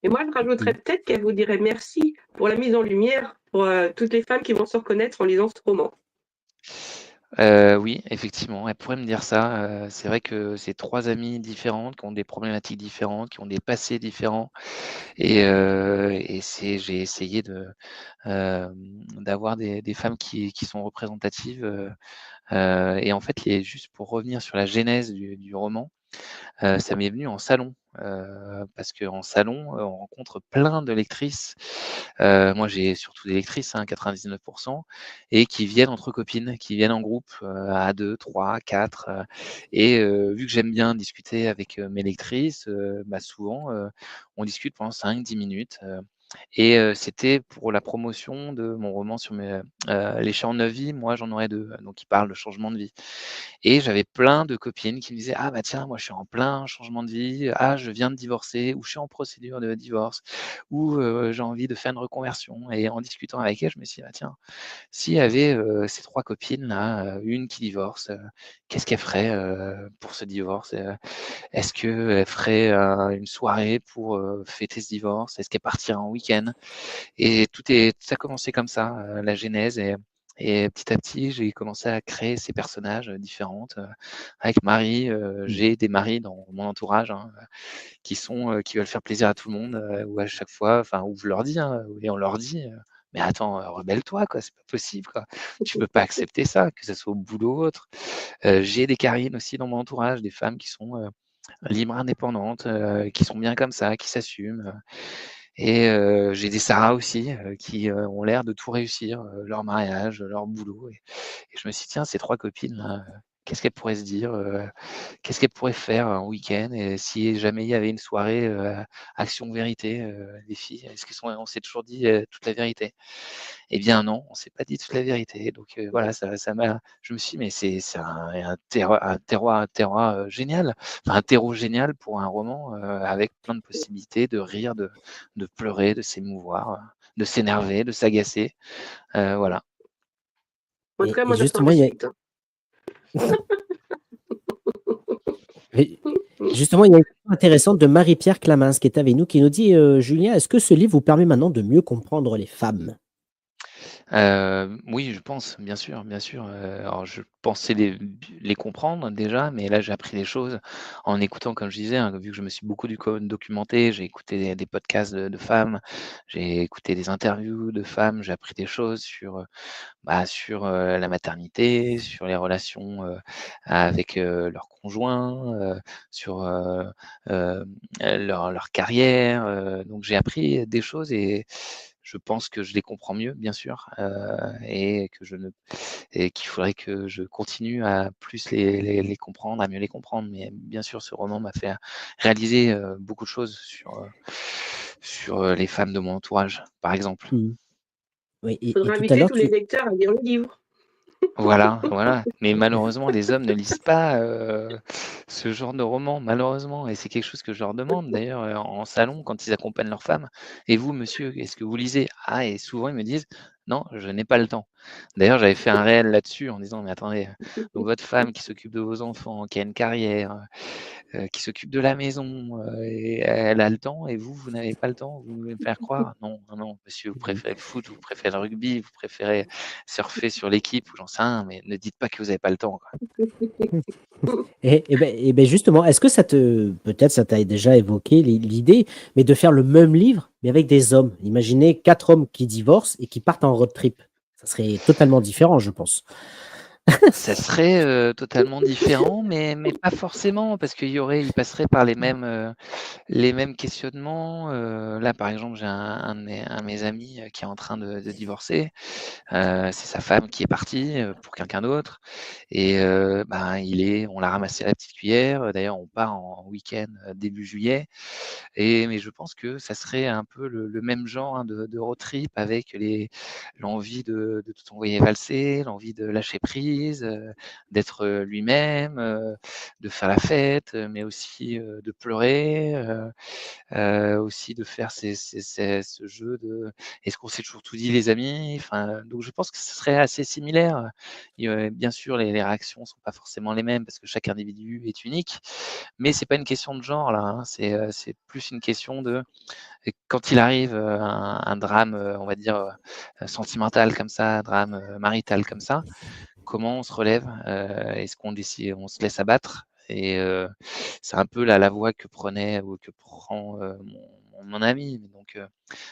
Et moi, je rajouterais Mhm. peut-être qu'elle vous dirait merci pour la mise en lumière pour toutes les femmes qui vont se reconnaître en lisant ce roman. Oui, effectivement, elle pourrait me dire ça. C'est vrai que c'est 3 amies différentes qui ont des problématiques différentes, qui ont des passés différents et j'ai essayé d'avoir des femmes qui sont représentatives, et en fait, juste pour revenir sur la genèse du roman, ça m'est venu en salon, parce qu'en salon, on rencontre plein de lectrices. Moi, j'ai surtout des lectrices, hein, 99 et qui viennent entre copines, qui viennent en groupe, à 2, 3, 4, et vu que j'aime bien discuter avec, mes lectrices, bah, souvent, on discute pendant 5-10 minutes, et c'était pour la promotion de mon roman sur les chats en 9 vies, moi j'en aurais 2, donc qui parlent de changement de vie. Et j'avais plein de copines qui me disaient: «Ah bah tiens, moi je suis en plein changement de vie, ah je viens de divorcer» ou «Je suis en procédure de divorce» ou «J'ai envie de faire une reconversion» et en discutant avec elles, je me suis dit: «Ah tiens, s'il y avait, ces 3 copines-là, une qui divorce, qu'est-ce qu'elle ferait, pour ce divorce? Est-ce qu'elle ferait, une soirée pour, fêter ce divorce? Est-ce qu'elle partirait en week-end?» Et tout a commencé comme ça, la genèse et petit à petit, j'ai commencé à créer ces personnages, différentes, avec Marie, Mhm. j'ai des maris dans mon entourage, hein, qui veulent faire plaisir à tout le monde, où à chaque fois enfin, où je leur dis, hein, et on leur dit, «Mais attends, rebelle-toi quoi, c'est pas possible quoi. Tu peux pas accepter ça, que ça soit au boulot ou autre». J'ai des Karine aussi dans mon entourage, des femmes qui sont, libres, indépendantes, qui sont bien comme ça, qui s'assument, et j'ai des Sarah aussi, qui, ont l'air de tout réussir, leur mariage, leur boulot et je me suis dit: «Tiens, ces 3 copines-là, qu'est-ce qu'elles pourraient se dire, qu'est-ce qu'elles pourraient faire un week-end et si jamais il y avait une soirée, action vérité, les filles, est-ce qu'elles sont on s'est toujours dit, toute la vérité?» Eh bien non, on s'est pas dit toute la vérité donc voilà, ça m'a je me suis dit: «Mais c'est un terroir, génial, enfin un terreau génial pour un roman, avec plein de possibilités de rire, de pleurer, de s'émouvoir, de s'énerver, de s'agacer». Voilà. En tout cas, Et moi, j'attends justement, la suite, hein. et justement, il y a une question intéressante de Marie-Pierre Clamins qui est avec nous, qui nous dit, Julien, est-ce que ce livre vous permet maintenant de mieux comprendre les femmes? Oui, je pense, bien sûr, bien sûr, alors je pensais les comprendre déjà, mais là, j'ai appris des choses en écoutant, comme je disais, hein, vu que je me suis beaucoup documenté, j'ai écouté des podcasts de femmes, j'ai écouté des interviews de femmes, j'ai appris des choses sur la maternité, sur les relations, avec, leurs conjoints, sur, leur carrière, donc j'ai appris des choses et je pense que je les comprends mieux, bien sûr, et qu'il faudrait que je continue à plus les comprendre, à mieux les comprendre. Mais bien sûr, ce roman m'a fait réaliser, beaucoup de choses sur les femmes de mon entourage, par exemple. Mmh. Oui, Il et faudra tout à inviter l'heure, tous les tu lecteurs à lire le livre. Voilà, voilà. Mais malheureusement, les hommes ne lisent pas, ce genre de roman, malheureusement et c'est quelque chose que je leur demande d'ailleurs, en salon quand ils accompagnent leurs femmes: «Et vous monsieur, est-ce que vous lisez?» «Ah» et souvent ils me disent: «Non, je n'ai pas le temps». D'ailleurs, j'avais fait un réel là-dessus en disant: «Mais attendez, donc votre femme qui s'occupe de vos enfants, qui a une carrière, qui s'occupe de la maison, et elle a le temps et vous, vous n'avez pas le temps, vous voulez me faire croire? Non, non, non, monsieur, vous Mmh. préférez le foot, vous préférez le rugby, vous préférez surfer sur l'équipe ou j'en sais rien, mais ne dites pas que vous avez pas le temps, quoi». Et ben justement, est-ce que peut-être ça t'a déjà évoqué l'idée, mais de faire le même livre, mais avec des hommes? Imaginez 4 hommes qui divorcent et qui partent en road trip. Ça serait totalement différent, je pense. Ça serait, totalement différent, mais pas forcément parce qu'ils passeraient par les mêmes questionnements, là, par exemple, j'ai un de mes amis, qui est en train de divorcer. C'est sa femme qui est partie, pour quelqu'un d'autre et ben, on l'a ramassé à la petite cuillère. D'ailleurs, on part en week-end, début juillet mais je pense que ça serait un peu le même genre, hein, de road trip avec l'envie de tout envoyer valser, l'envie de lâcher prise, l'entreprise, d'être lui-même, de faire la fête, mais aussi de pleurer, aussi de faire ce jeu de est-ce qu'on s'est toujours tout dit les amis? Enfin, donc je pense que ce serait assez similaire. Bien sûr, les réactions sont pas forcément les mêmes parce que chaque individu est unique, mais c'est pas une question de genre là, hein, c'est plus une question de quand il arrive, un drame, on va dire, sentimental comme ça, un drame, marital comme ça, comment on se relève? Est-ce qu'on décide on se laisse abattre? Et c'est un peu la voie que prenait ou que prend, mon ami. Donc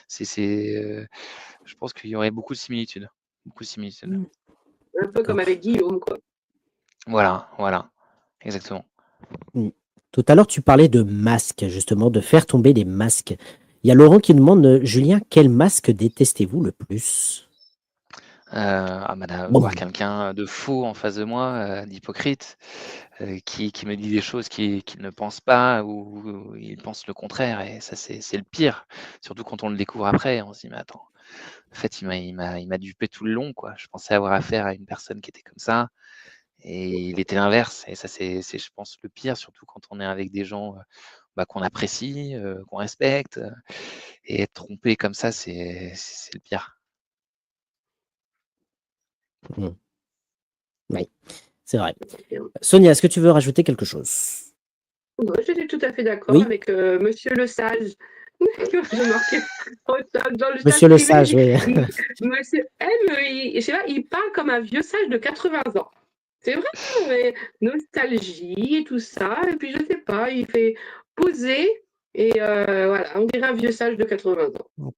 je pense qu'il y aurait beaucoup de similitudes, beaucoup de similitudes. Mmh. Un peu comme D'accord. avec Guillaume, quoi. Voilà, exactement. Tout à l'heure, tu parlais de masques, justement, de faire tomber les masques. Il y a Laurent qui demande, Julien, quel masque détestez-vous le plus? D'avoir Boum. quelqu'un de faux en face de moi, d'hypocrite, qui me dit des choses qu'il ne pense pas ou il pense le contraire et ça c'est le pire. Surtout quand on le découvre après, on se dit: «Mais attends, en fait il m'a dupé tout le long quoi. Je pensais avoir affaire à une personne qui était comme ça et il était l'inverse» et ça c'est je pense le pire, surtout quand on est avec des gens, qu'on apprécie, qu'on respecte, et être trompé comme ça c'est le pire. Mmh. Oui, c'est vrai. Sonia, est-ce que tu veux rajouter quelque chose? Ouais, je suis tout à fait d'accord Oui? avec Monsieur le Sage. Je marquais dans le chat Monsieur le privé, sage, oui. Monsieur M, je sais pas, il parle comme un vieux sage de 80 ans. C'est vrai, mais nostalgie et tout ça. Et puis je sais pas, il fait poser et voilà, on dirait un vieux sage de 80 ans.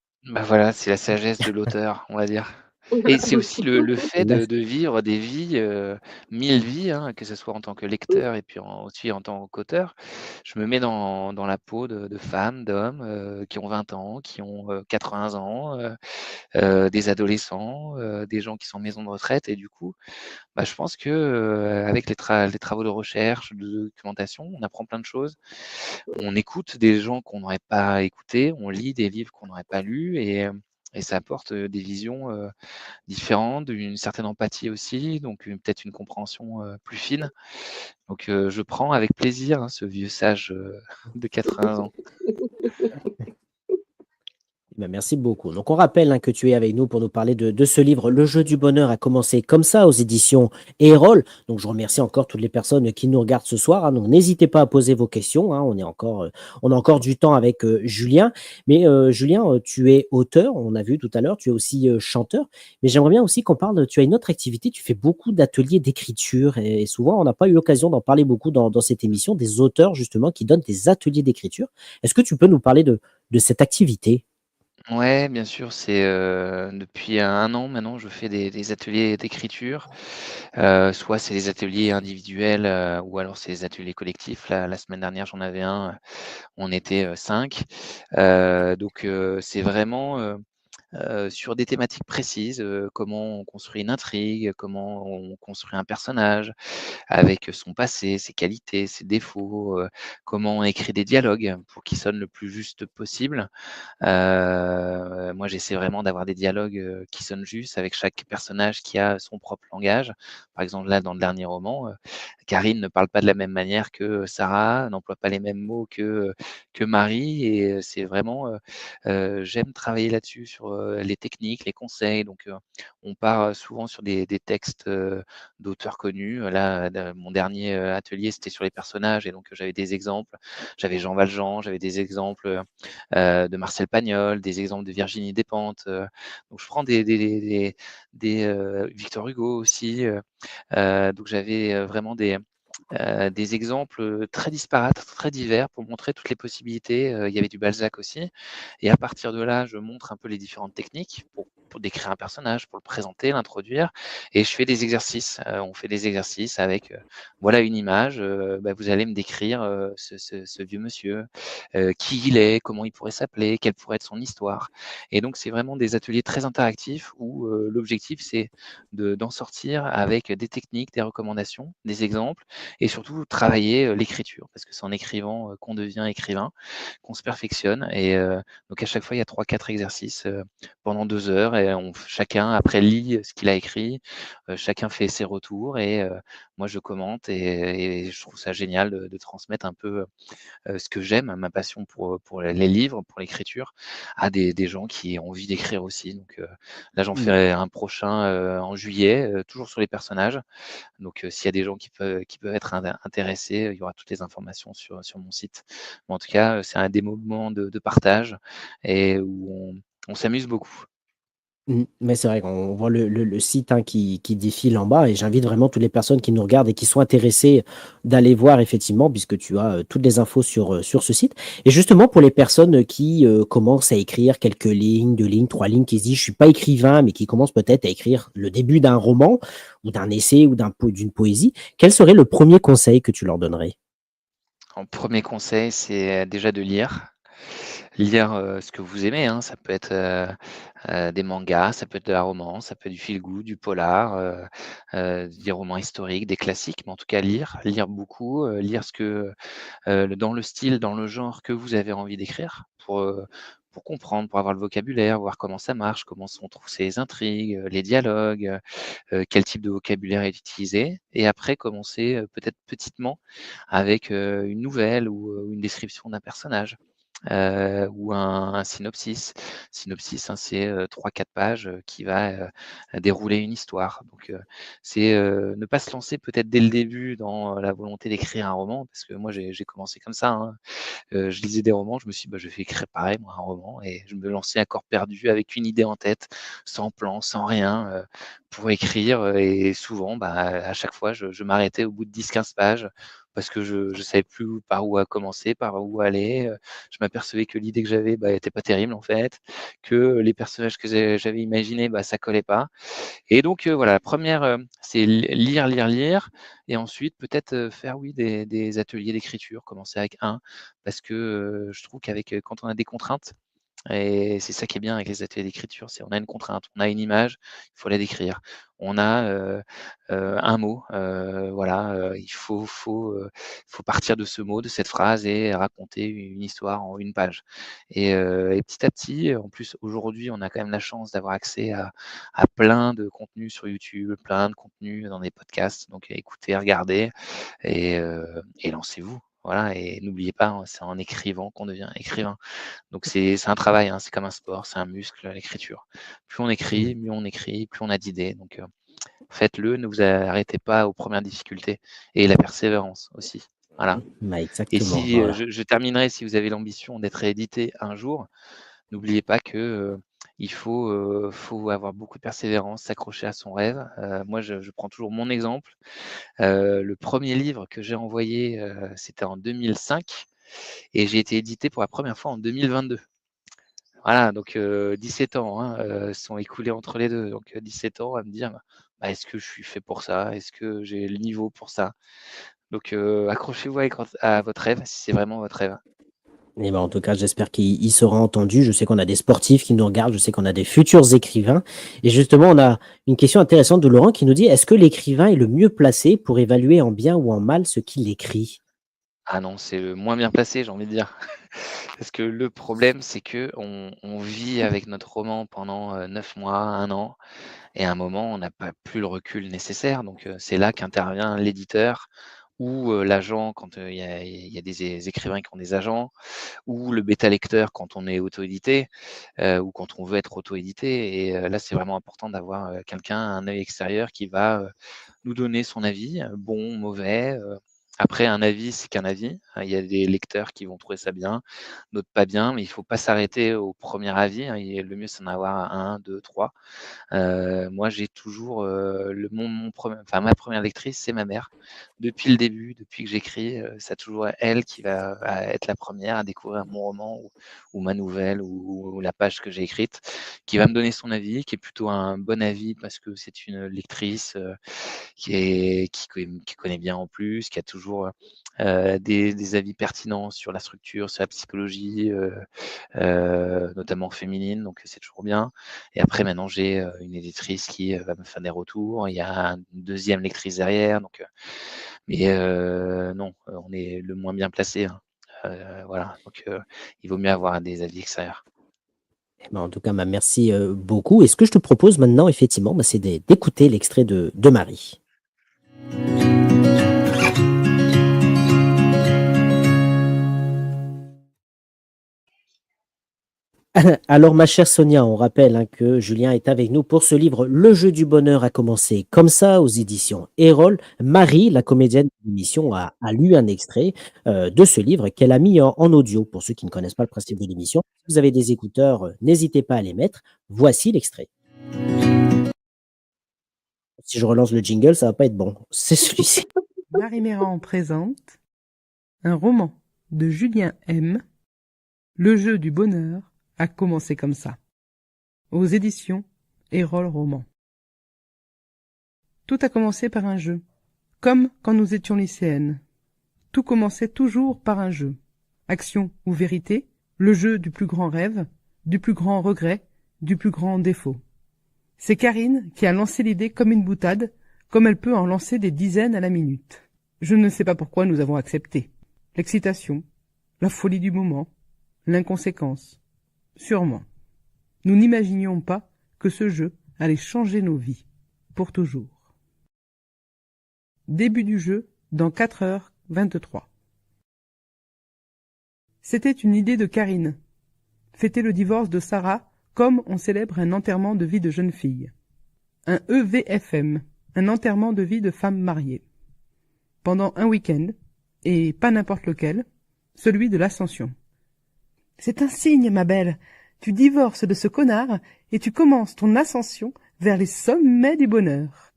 Voilà, c'est la sagesse de l'auteur, on va dire. Et c'est aussi le fait de vivre des vies, 1000 vies, hein, que ce soit en tant que lecteur et puis aussi en tant qu'auteur. Je me mets dans la peau de femmes, d'hommes, qui ont 20 ans, qui ont, 80 ans, des adolescents, des gens qui sont en maison de retraite et du coup, je pense que, avec les travaux de recherche, de documentation, on apprend plein de choses. On écoute des gens qu'on n'aurait pas écoutés, on lit des livres qu'on n'aurait pas lus et ça apporte, des visions, différentes, une certaine empathie aussi, donc peut-être une compréhension, plus fine. Donc je prends avec plaisir, hein, ce vieux sage, de 80 ans. Ben, merci beaucoup. Donc, on rappelle que tu es avec nous pour nous parler de ce livre, Le jeu du bonheur a commencé comme ça aux éditions Erol. Donc, je remercie encore toutes les personnes qui nous regardent ce soir. Donc, n'hésitez pas à poser vos questions. On a encore du temps avec Julien. Mais Julien, tu es auteur, on a vu tout à l'heure. Tu es aussi chanteur. Mais j'aimerais bien aussi qu'on parle. Tu as une autre activité. Tu fais beaucoup d'ateliers d'écriture. Et souvent, on n'a pas eu l'occasion d'en parler beaucoup dans cette émission, des auteurs justement qui donnent des ateliers d'écriture. Est-ce que tu peux nous parler de cette activité? Ouais, bien sûr, c'est, depuis 1 an maintenant, je fais des ateliers d'écriture. Soit c'est des ateliers individuels, ou alors c'est des ateliers collectifs. La semaine dernière, j'en avais un, on était, 5. C'est vraiment, sur des thématiques précises, comment on construit une intrigue, comment on construit un personnage avec son passé, ses qualités, ses défauts, comment on écrit des dialogues pour qu'ils sonnent le plus juste possible. Moi, j'essaie vraiment d'avoir des dialogues, qui sonnent justes avec chaque personnage qui a son propre langage. Par exemple, là, dans le dernier roman, Karine ne parle pas de la même manière que Sarah, n'emploie pas les mêmes mots que Marie et c'est vraiment, j'aime travailler là-dessus sur, les techniques, les conseils. Donc, on part, souvent sur des textes, d'auteurs connus. Là, mon dernier, atelier, c'était sur les personnages et donc j'avais des exemples. J'avais Jean Valjean, j'avais des exemples, de Marcel Pagnol, des exemples de Virginie Despentes, donc je prends Victor Hugo aussi, donc j'avais, vraiment des exemples, très disparates, très divers pour montrer toutes les possibilités, il y avait du Balzac aussi et à partir de là, je montre un peu les différentes techniques pour décrire un personnage, pour le présenter, l'introduire et je fais des exercices. On fait des exercices avec, voilà une image, vous allez me décrire, ce vieux monsieur, qui il est, comment il pourrait s'appeler, quelle pourrait être son histoire et donc c'est vraiment des ateliers très interactifs où, l'objectif c'est d'en sortir avec des techniques, des recommandations, des exemples et surtout travailler, l'écriture parce que c'est en écrivant, qu'on devient écrivain, qu'on se perfectionne et donc à chaque fois il y a 3-4 exercices, pendant 2 heures d'écrire et chacun après lit ce qu'il a écrit, chacun fait ses retours et moi je commente et je trouve ça génial de transmettre un peu ce que j'aime, ma passion pour les livres, pour l'écriture, à des gens qui ont envie d'écrire aussi. Donc là, j'en Mmh. ferai un prochain en juillet, toujours sur les personnages. Donc s'il y a des gens qui peuvent être intéressés, il y aura toutes les informations sur mon site. Mais en tout cas, c'est un des moments de partage et où on s'amuse beaucoup. Mais c'est vrai qu'on voit le site, hein, qui défile en bas et j'invite vraiment toutes les personnes qui nous regardent et qui sont intéressées d'aller voir effectivement puisque tu as, toutes les infos sur ce site et justement pour les personnes qui, commencent à écrire quelques lignes, 2 lignes, 3 lignes, qui se disent: «Je suis pas écrivain», mais qui commencent peut-être à écrire le début d'un roman ou d'un essai ou d'une poésie, quel serait le premier conseil que tu leur donnerais? En premier conseil, c'est déjà de lire. Lire, ce que vous aimez, hein. Ça peut être, des mangas, ça peut être de la romance, ça peut être du feel good, du polar, des romans historiques, des classiques, mais en tout cas lire beaucoup, lire ce que, dans le style, dans le genre que vous avez envie d'écrire pour comprendre, pour avoir le vocabulaire, voir comment ça marche, comment on trouve ces intrigues, les dialogues, quel type de vocabulaire est utilisé et après commencer, peut-être petitement avec, une nouvelle ou, une description d'un personnage ou un synopsis. Synopsis, hein, c'est 3-4 pages qui va dérouler une histoire. Donc, c'est ne pas se lancer peut-être dès le début dans la volonté d'écrire un roman, parce que moi j'ai commencé comme ça. Hein. Je lisais des romans, je me suis dit, bah, je vais écrire pareil, moi, un roman, et je me lançais à corps perdu avec une idée en tête, sans plan, sans rien, pour écrire. Et souvent, bah, à chaque fois, je m'arrêtais au bout de 10-15 pages parce que je savais plus par où commencer, par où aller. Je m'apercevais que l'idée que j'avais, bah, était pas terrible en fait, que les personnages que j'avais imaginés, bah, ça collait pas. Et donc voilà, la première, c'est lire, lire, lire et ensuite peut-être, faire oui des ateliers d'écriture, commencer avec un parce que, je trouve qu'avec, quand on a des contraintes et c'est ça qui est bien avec les ateliers d'écriture, c'est on a une contrainte, on a une image, il faut la décrire. On a, un mot, voilà, faut partir de ce mot, de cette phrase et raconter une histoire en une page. Et petit à petit, en plus aujourd'hui, on a quand même la chance d'avoir accès à plein de contenus sur YouTube, plein de contenus dans des podcasts, donc écoutez, regardez et lancez-vous. Voilà, et n'oubliez pas, hein, c'est en écrivant qu'on devient écrivain. Donc c'est un travail, hein, c'est comme un sport, c'est un muscle, l'écriture. Plus on Mmh. écrit, mieux on écrit, plus on a d'idées. Donc faites-le, ne vous arrêtez pas aux premières difficultés et la persévérance aussi. Voilà. Bah, Et exactement, si voilà. je terminerai, si vous avez l'ambition d'être réédité un jour, n'oubliez pas que faut avoir beaucoup de persévérance, s'accrocher à son rêve. Moi, je prends toujours mon exemple. Le premier livre que j'ai envoyé, c'était en 2005 et j'ai été édité pour la première fois en 2022. Voilà, donc 17 ans, hein, sont écoulés entre les 2. Donc 17 ans à me dire: «Bah, est-ce que je suis fait pour ça? Est-ce que j'ai le niveau pour ça?» Donc accrochez-vous à votre rêve, si c'est vraiment votre rêve. Et ben, en tout cas, j'espère qu'il sera entendu. Je sais qu'on a des sportifs qui nous regardent, je sais qu'on a des futurs écrivains. Et justement, on a une question intéressante de Laurent qui nous dit: «Est-ce que l'écrivain est le mieux placé pour évaluer en bien ou en mal ce qu'il écrit?» Ah non, c'est le moins bien placé, j'ai envie de dire. Parce que le problème, c'est qu'on vit avec notre roman pendant, 9 mois, 1 an et à un moment, on n'a pas plus le recul nécessaire. Donc c'est là qu'intervient l'éditeur ou l'agent quand, il y a des écrivains qui ont des agents ou le bêta lecteur quand on est auto-édité, ou quand on veut être auto-édité. Et là, c'est vraiment important d'avoir, quelqu'un, un œil extérieur qui va, nous donner son avis, bon, mauvais. Après un avis, c'est qu'un avis. Il y a des lecteurs qui vont trouver ça bien, d'autres pas bien, mais il faut pas s'arrêter au premier avis, hein, et le mieux, c'est d'en avoir un, 2, 3. Moi, j'ai toujours, le mon 1 enfin ma première lectrice, c'est ma mère. Depuis le début, depuis que j'écris, c'est toujours elle qui va être la première à découvrir mon roman ou ma nouvelle ou la page que j'ai écrite, qui va me donner son avis, qui est plutôt un bon avis parce que c'est une lectrice, qui connaît bien en plus, qui a toujours, des avis pertinents sur la structure, sur la psychologie, notamment féminine, donc c'est toujours bien. Et après maintenant j'ai, une éditrice qui, va me faire des retours. Il y a une 2e lectrice derrière, donc mais non, on est le moins bien placé, hein. Voilà, donc il vaut mieux avoir des avis extérieurs. Ben, en tout cas, merci beaucoup. Et ce que je te propose maintenant, effectivement, c'est d'écouter l'extrait de Marie. Alors, ma chère Sonia, on rappelle que Julien est avec nous pour ce livre Le jeu du bonheur a commencé comme ça aux éditions Erol. Marie, la comédienne de l'émission, a lu un extrait de ce livre qu'elle a mis en audio. Pour ceux qui ne connaissent pas le principe de l'émission, si vous avez des écouteurs, n'hésitez pas à les mettre. Voici l'extrait. Si je relance le jingle, ça va pas être bon. C'est celui-ci. Marie Méran présente un roman de Julien M. Le jeu du bonheur a commencé comme ça. Aux éditions Erol Roman. Tout a commencé par un jeu, comme quand nous étions lycéennes. Tout commençait toujours par un jeu. Action ou vérité, le jeu du plus grand rêve, du plus grand regret, du plus grand défaut. C'est Karine qui a lancé l'idée comme une boutade, comme elle peut en lancer des dizaines à la minute. Je ne sais pas pourquoi nous avons accepté. L'excitation, la folie du moment, l'inconséquence. Sûrement. Nous n'imaginions pas que ce jeu allait changer nos vies, pour toujours. Début du jeu, dans 4h23. C'était une idée de Karine. Fêter le divorce de Sarah comme on célèbre un enterrement de vie de jeune fille. Un EVFM, un enterrement de vie de femme mariée. Pendant un week-end, et pas n'importe lequel, celui de l'Ascension. C'est un signe, ma belle. Tu divorces de ce connard et tu commences ton ascension vers les sommets du bonheur.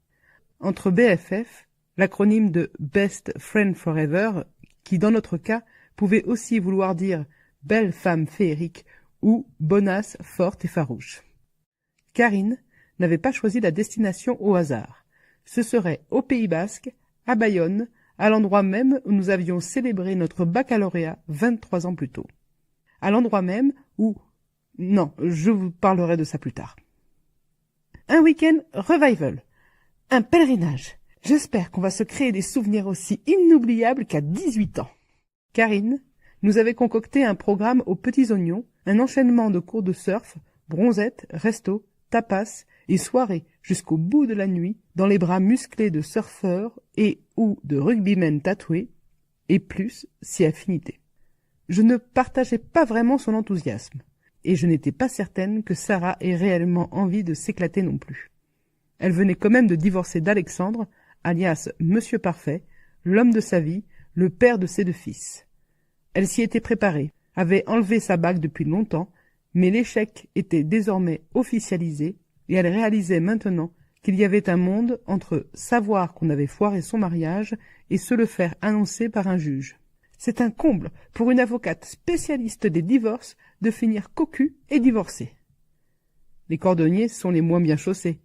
Entre BFF, l'acronyme de Best Friend Forever, qui dans notre cas pouvait aussi vouloir dire belle femme féerique ou bonasse forte et farouche. Karine n'avait pas choisi la destination au hasard. Ce serait au Pays Basque, à Bayonne, à l'endroit même où nous avions célébré notre baccalauréat 23 ans plus tôt. À l'endroit même où... Non, je vous parlerai de ça plus tard. Un week-end revival. Un pèlerinage. J'espère qu'on va se créer des souvenirs aussi inoubliables qu'à 18 ans. Karine nous avait concocté un programme aux petits oignons, un enchaînement de cours de surf, bronzette, resto, tapas et soirées jusqu'au bout de la nuit dans les bras musclés de surfeurs et ou de rugbymen tatoués, et plus si affinité. Je ne partageais pas vraiment son enthousiasme, et je n'étais pas certaine que Sarah ait réellement envie de s'éclater non plus. Elle venait quand même de divorcer d'Alexandre, alias Monsieur Parfait, l'homme de sa vie, le père de ses 2 fils. Elle s'y était préparée, avait enlevé sa bague depuis longtemps, mais l'échec était désormais officialisé, et elle réalisait maintenant qu'il y avait un monde entre savoir qu'on avait foiré son mariage et se le faire annoncer par un juge. C'est un comble pour une avocate spécialiste des divorces de finir cocu et divorcée. Les cordonniers sont les moins bien chaussés.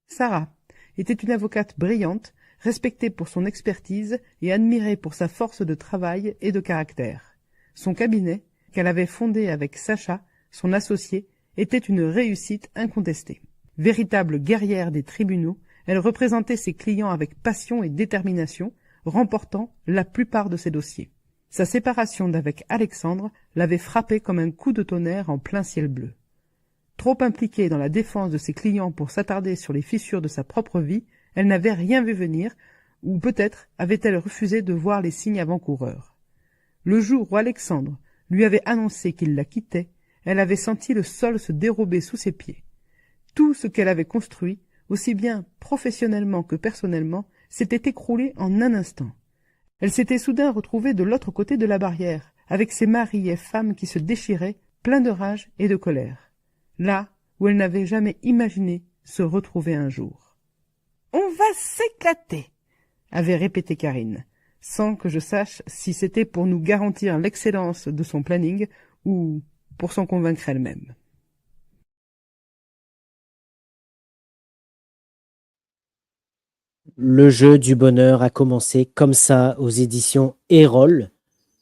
Sarah était une avocate brillante, respectée pour son expertise et admirée pour sa force de travail et de caractère. Son cabinet, qu'elle avait fondé avec Sacha, son associé, était une réussite incontestée. Véritable guerrière des tribunaux, elle représentait ses clients avec passion et détermination, remportant la plupart de ses dossiers. Sa séparation d'avec Alexandre l'avait frappée comme un coup de tonnerre en plein ciel bleu. Trop impliquée dans la défense de ses clients pour s'attarder sur les fissures de sa propre vie, elle n'avait rien vu venir, ou peut-être avait-elle refusé de voir les signes avant-coureurs. Le jour où Alexandre lui avait annoncé qu'il la quittait, elle avait senti le sol se dérober sous ses pieds. Tout ce qu'elle avait construit, aussi bien professionnellement que personnellement, s'était écroulé en un instant. Elle s'était soudain retrouvée de l'autre côté de la barrière, avec ses maris et femmes qui se déchiraient, pleins de rage et de colère. Là où elle n'avait jamais imaginé se retrouver un jour. « On va s'éclater !» avait répété Karine, sans que je sache si c'était pour nous garantir l'excellence de son planning ou pour s'en convaincre elle-même. Le jeu du bonheur a commencé comme ça aux éditions Erol,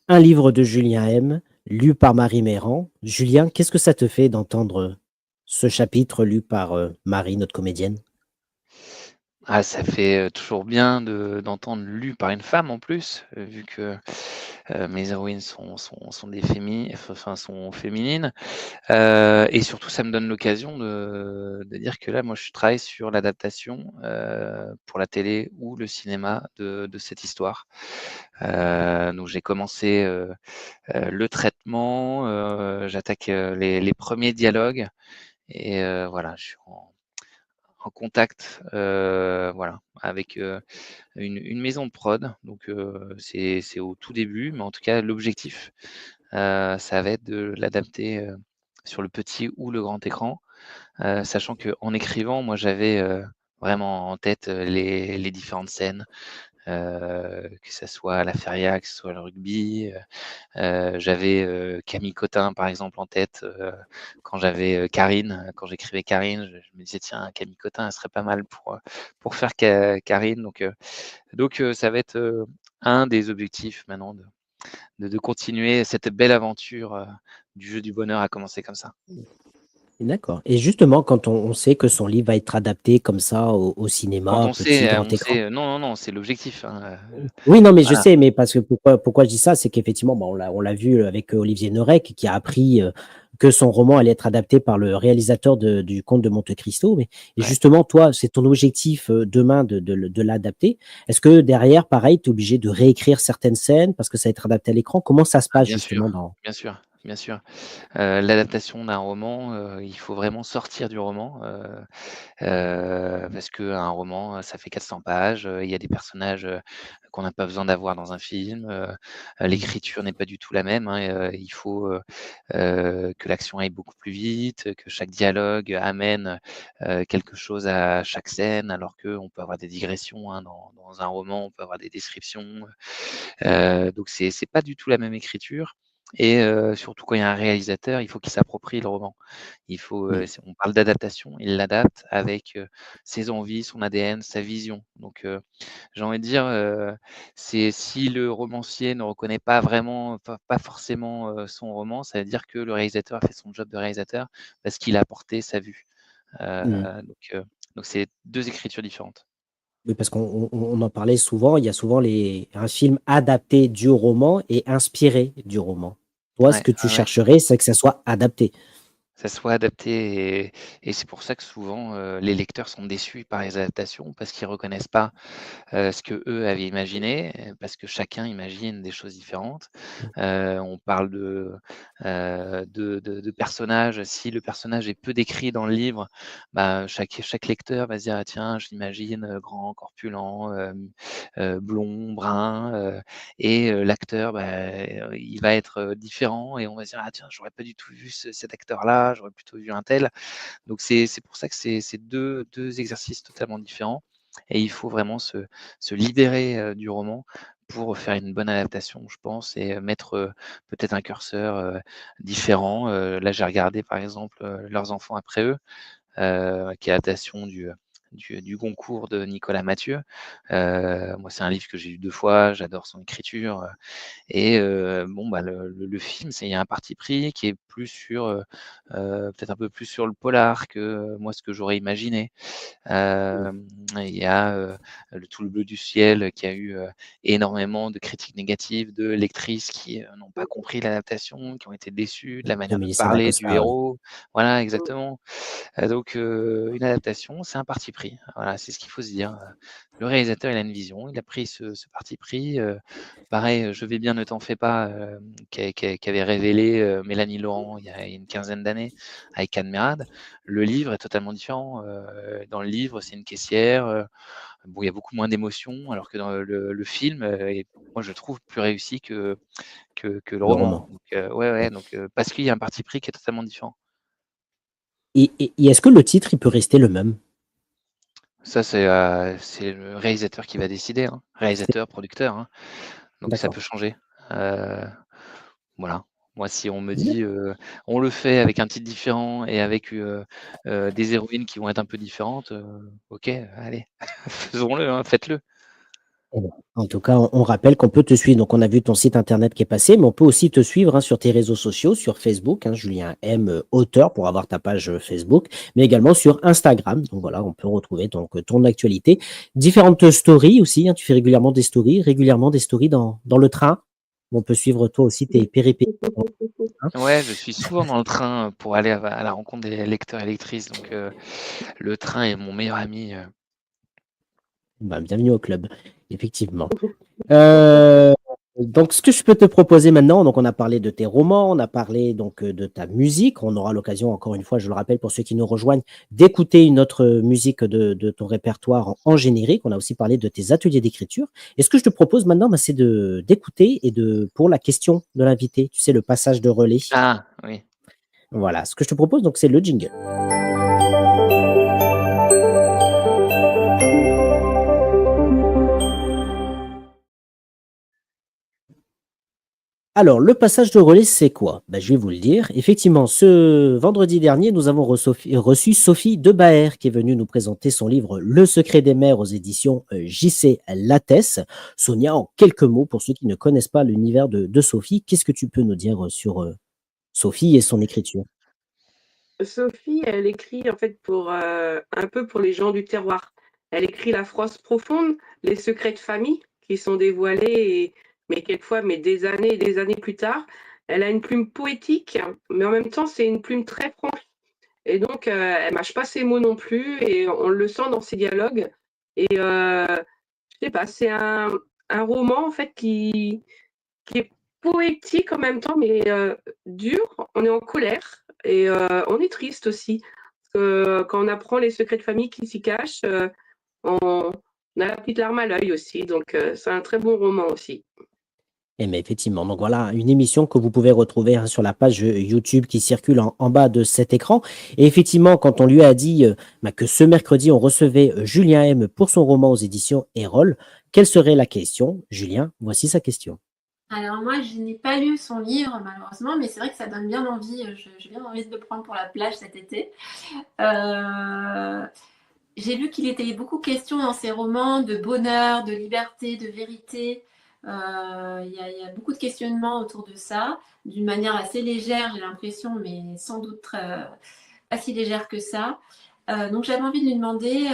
un livre de Julien M, lu par Marie Méran. Julien, qu'est-ce que ça te fait d'entendre ce chapitre lu par Marie, notre comédienne? Ah, ça fait toujours bien d'entendre lu par une femme en plus, vu que mes héroïnes sont sont féminines. Et surtout, ça me donne l'occasion de dire que là, moi, je travaille sur l'adaptation pour la télé ou le cinéma de cette histoire. Donc j'ai commencé le traitement, j'attaque les premiers dialogues et voilà, je suis en contact voilà, avec une maison de prod. Donc c'est au tout début, mais en tout cas, l'objectif, ça va être de l'adapter sur le petit ou le grand écran. Sachant qu'en écrivant, moi, j'avais vraiment en tête les différentes scènes, que ça soit la feria, que ce soit le rugby. J'avais Camille Cotin, par exemple, en tête quand j'avais Karine. Quand j'écrivais Karine, je me disais, tiens, Camille Cotin, elle serait pas mal pour faire Karine. Donc ça va être un des objectifs maintenant de continuer cette belle aventure du jeu du bonheur à commencer comme ça. D'accord. Et justement, quand on sait que son livre va être adapté comme ça au Quand cinéma, on petit, sait, grand écran. non, non, non, c'est l'objectif, hein, Oui, non, mais je voilà. sais, mais parce que pourquoi je dis ça, c'est qu'effectivement, bon, on l'a vu avec Olivier Neurec, qui a appris que son roman allait être adapté par le réalisateur du Comte de Monte-Cristo. Et Ouais. justement, toi, c'est ton objectif demain de l'adapter. Est-ce que derrière, pareil, tu es obligé de réécrire certaines scènes parce que ça va être adapté à l'écron? Comment ça se Ah passe bien justement sûr, dans... bien sûr, bien sûr. L'adaptation d'un roman, il faut vraiment sortir du roman, parce qu'un roman, ça fait 400 pages, il y a des personnages, qu'on n'a pas besoin d'avoir dans un film, l'écriture n'est pas du tout la même, hein, il faut, que l'action aille beaucoup plus vite, que chaque dialogue amène, quelque chose à chaque scène, alors qu'on peut avoir des digressions, hein, dans un roman, on peut avoir des descriptions, donc c'est pas du tout la même écriture et surtout quand il y a un réalisateur, il faut qu'il s'approprie le roman. Il faut, Mm. on parle d'adaptation, il l'adapte avec, ses envies, son ADN, sa vision. Donc j'ai envie de dire, c'est si le romancier ne reconnaît pas vraiment, pas forcément, son roman, ça veut dire que le réalisateur a fait son job de réalisateur parce qu'il a apporté sa vue. Mm. Donc c'est 2 écritures différentes. Oui, parce qu'on en parlait souvent, il y a souvent un film adapté du roman et inspiré du roman. Toi, ce Ouais, que tu ouais, ouais. chercherais, c'est que ça soit adapté. Ça soit adapté et c'est pour ça que souvent, les lecteurs sont déçus par les adaptations parce qu'ils reconnaissent pas ce qu'eux avaient imaginé, parce que chacun imagine des choses différentes. On parle de personnages. Si le personnage est peu décrit dans le livre, bah, chaque lecteur va se dire: «Ah tiens, je l'imagine, grand, corpulent, blond, brun», et l'acteur, il va être, différent et on va se dire: «Ah tiens, j'aurais pas du tout vu cet acteur-là, j'aurais plutôt vu un tel». Donc c'est pour ça que c'est 2 exercices totalement différents et il faut vraiment se libérer, du roman pour faire une bonne adaptation, je pense et mettre, peut-être un curseur, différent. Là, j'ai regardé par exemple, Leurs enfants après eux, qui est l'adaptation du Goncourt de Nicolas Mathieu. Moi, c'est un livre que j'ai lu 2 fois, j'adore son écriture, et bon, bah, le film, il y a un parti pris qui est plus sur, peut-être un peu plus sur le polar que, moi, ce que j'aurais imaginé. Il y a, le Tout le bleu du ciel qui a eu, énormément de critiques négatives, de lectrices qui, n'ont pas compris l'adaptation, qui ont été déçues de la De manière de Mélissa parler du d'Acosta, oui. héros. Voilà, exactement. Donc une adaptation, c'est un parti pris. Voilà, c'est ce qu'il faut se dire. Le réalisateur, il a une vision, il a pris ce parti pris, pareil, Je vais bien, ne t'en fais pas, qu'avait révélé, Mélanie Laurent il y a une quinzaine d'années avec Anne Mérade. Le livre est totalement différent. Dans le livre, c'est une caissière, bon, il y a beaucoup moins d'émotions, alors que dans le film, est, moi, je trouve plus réussi que le Le roman. roman. Donc ouais, ouais, donc parce qu'il y a un parti pris qui est totalement différent. Et est-ce que le titre, il peut rester le même? Ça, c'est le réalisateur qui va décider, hein. C'est- Réalisateur, producteur, hein. Donc ça D'accord. peut changer. Heu, voilà. Moi, si on me dit, on le fait avec un titre différent et avec, des héroïnes qui vont être un peu différentes, OK, allez, faisons-le, hein, faites-le. Eh ben, en tout cas, on rappelle qu'on peut te suivre. Donc, on a vu ton site internet qui est passé, mais on peut aussi te suivre sur tes réseaux sociaux, sur Facebook, Julien M. Auteur, pour avoir ta page Facebook, mais également sur Instagram. Donc voilà, on peut retrouver donc ton actualité. Différentes stories aussi. Tu fais régulièrement des stories dans le train. On peut suivre toi aussi tes péripéties. Hein. Ouais, je suis souvent dans le train pour aller à la rencontre des lecteurs et lectrices, donc le train est mon meilleur ami. Bah, bienvenue au club, effectivement. Euh, donc, ce que je peux te proposer maintenant, donc on a parlé de tes romans, on a parlé donc de ta musique. On aura l'occasion, encore une fois, je le rappelle pour ceux qui nous rejoignent, d'écouter une autre musique de ton répertoire en générique. On a aussi parlé de tes ateliers d'écriture. Et ce que je te propose maintenant, bah, c'est d'écouter et pour la question de l'invité, tu sais, le passage de relais. Ah, oui. Voilà, ce que je te propose, donc, c'est le jingle. Alors, le passage de relais, c'est quoi? Ben, je vais vous le dire. Effectivement, ce vendredi dernier, nous avons reçu Sophie Debaer, qui est venue nous présenter son livre Le secret des mers aux éditions JC Lattès. Sonia, en quelques mots, pour ceux qui ne connaissent pas l'univers de Sophie, qu'est-ce que tu peux nous dire sur Sophie et son écriture? Sophie, elle écrit en fait pour un peu pour les gens du terroir. Elle écrit la France profonde, les secrets de famille qui sont dévoilés, mais quelquefois, mais des années et des années plus tard. Elle a une plume poétique, mais en même temps, c'est une plume très franche. Et donc, elle mâche pas ses mots non plus, et on le sent dans ses dialogues. Et je sais pas, c'est un roman en fait qui est poétique en même temps, mais dur. On est en colère et on est triste aussi. Parce que quand on apprend les secrets de famille qui s'y cachent, on a la petite larme à l'œil aussi. Donc, c'est un très bon roman aussi. Eh bien, effectivement, donc voilà, une émission que vous pouvez retrouver sur la page YouTube qui circule en bas de cet écran. Et effectivement, quand on lui a dit bah, que ce mercredi, on recevait Julien M pour son roman aux éditions Erol, quelle serait la question? Julien, voici sa question. Alors moi, je n'ai pas lu son livre malheureusement, mais c'est vrai que ça donne bien envie. J'ai bien envie de le prendre pour la plage cet été. J'ai lu qu'il était beaucoup question dans ses romans de bonheur, de liberté, de vérité. Il y a beaucoup de questionnements autour de ça, d'une manière assez légère, j'ai l'impression, mais sans doute pas si légère que ça. Donc j'avais envie de lui demander,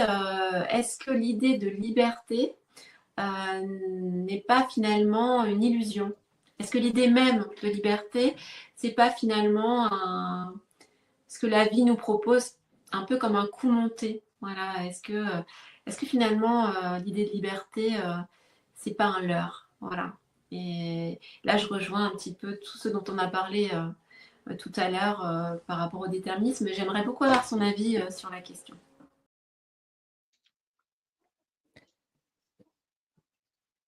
est-ce que l'idée de liberté n'est pas finalement une illusion? Est-ce que l'idée même de liberté, c'est pas finalement ce que la vie nous propose un peu comme un coup monté? Voilà. Est-ce que finalement l'idée de liberté, c'est pas un leurre? Voilà. Et là, je rejoins un petit peu tout ce dont on a parlé tout à l'heure par rapport au déterminisme. J'aimerais beaucoup avoir son avis sur la question.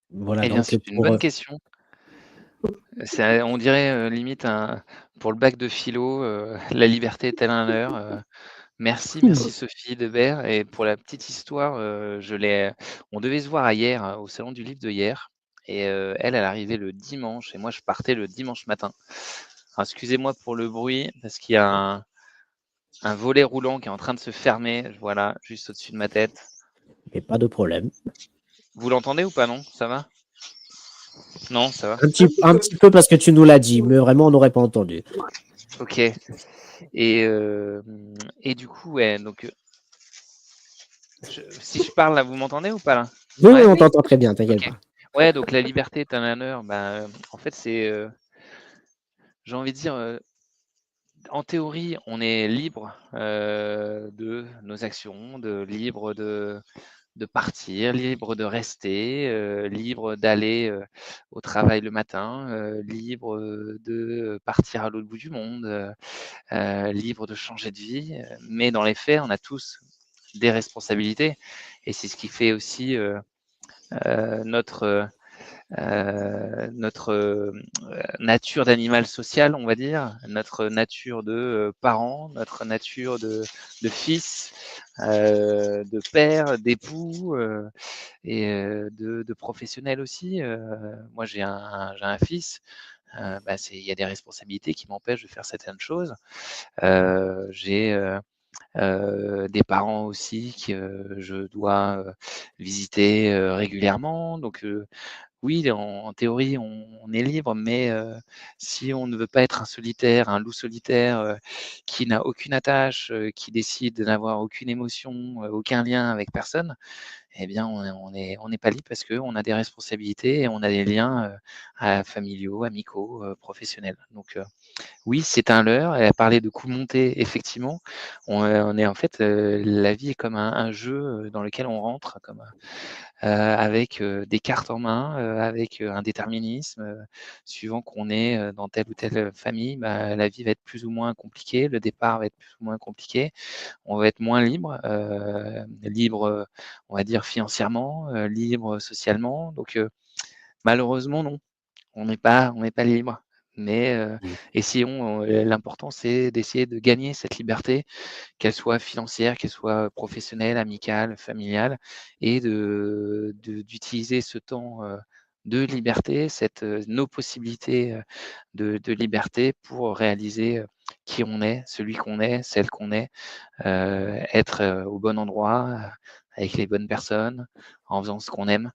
Voilà, Eh bien, donc c'est une bonne question. On dirait limite pour le bac de philo, la liberté est-elle un leurre? Merci Sophie Debert. Et pour la petite histoire, on devait se voir hier au salon du livre de hier. Et elle arrivait le dimanche et moi je partais le dimanche matin. Alors, excusez-moi pour le bruit parce qu'il y a un volet roulant qui est en train de se fermer, voilà, juste au-dessus de ma tête. Mais pas de problème. Vous l'entendez ou pas, non? Ça va? Non, ça va? Un petit peu parce que tu nous l'as dit, mais vraiment, on n'aurait pas entendu. Ok. Et du coup, ouais, donc si je parle là, vous m'entendez ou pas là? Oui, Ouais. on t'entend très bien, t'inquiète pas. Ouais, donc la liberté est un honneur. En fait, c'est, j'ai envie de dire, en théorie, on est libre de nos actions, libre de partir, libre de rester, libre d'aller au travail le matin, libre de partir à l'autre bout du monde, libre de changer de vie. Mais dans les faits, on a tous des responsabilités. Et c'est ce qui fait aussi notre nature d'animal social, on va dire, notre nature de parent, notre nature de fils, de père, d'époux et de professionnel aussi. Moi, j'ai un fils. Il y a des responsabilités qui m'empêchent de faire certaines choses. J'ai des parents aussi que je dois visiter régulièrement. Donc, oui, en théorie, on est libre, mais si on ne veut pas être un solitaire, un loup solitaire qui n'a aucune attache, qui décide de n'avoir aucune émotion, aucun lien avec personne, eh bien, on n'est pas libre parce qu'on a des responsabilités et on a des liens familiaux, amicaux, professionnels. Donc, oui, c'est un leurre. Elle a parlé de coups montés, effectivement. On est en fait, la vie est comme un jeu dans lequel on rentre, comme avec des cartes en main, avec un déterminisme. Suivant qu'on est dans telle ou telle famille, bah, la vie va être plus ou moins compliquée, le départ va être plus ou moins compliqué, on va être moins libre, libre, on va dire financièrement, libre socialement. Donc, malheureusement, non, on n'est pas libre. Mais Mmh. essayons, l'important, c'est d'essayer de gagner cette liberté, qu'elle soit financière, qu'elle soit professionnelle, amicale, familiale, et d'utiliser ce temps de liberté, nos possibilités de liberté pour réaliser qui on est, celui qu'on est, celle qu'on est, être au bon endroit, avec les bonnes personnes, en faisant ce qu'on aime.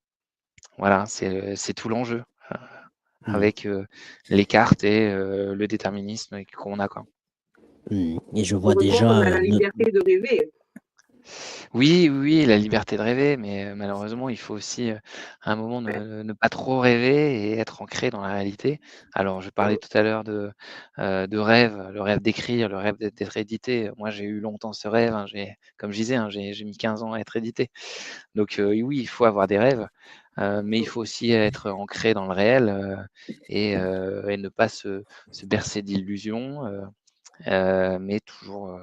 Voilà, c'est tout l'enjeu Mmh. avec les cartes et le déterminisme qu'on a, quoi. Et je vois Heureusement qu'on déjà, a la liberté de rêver. Oui, oui, oui, la liberté de rêver, mais malheureusement, il faut aussi, à un moment Ouais. ne pas trop rêver et être ancré dans la réalité. Alors, je parlais tout à l'heure de rêve, le rêve d'écrire, le rêve d'être édité. Moi, j'ai eu longtemps ce rêve, hein, comme je disais, hein, j'ai mis 15 ans à être édité. Donc, oui, il faut avoir des rêves, mais il faut aussi être ancré dans le réel, et ne pas se bercer d'illusions, mais toujours,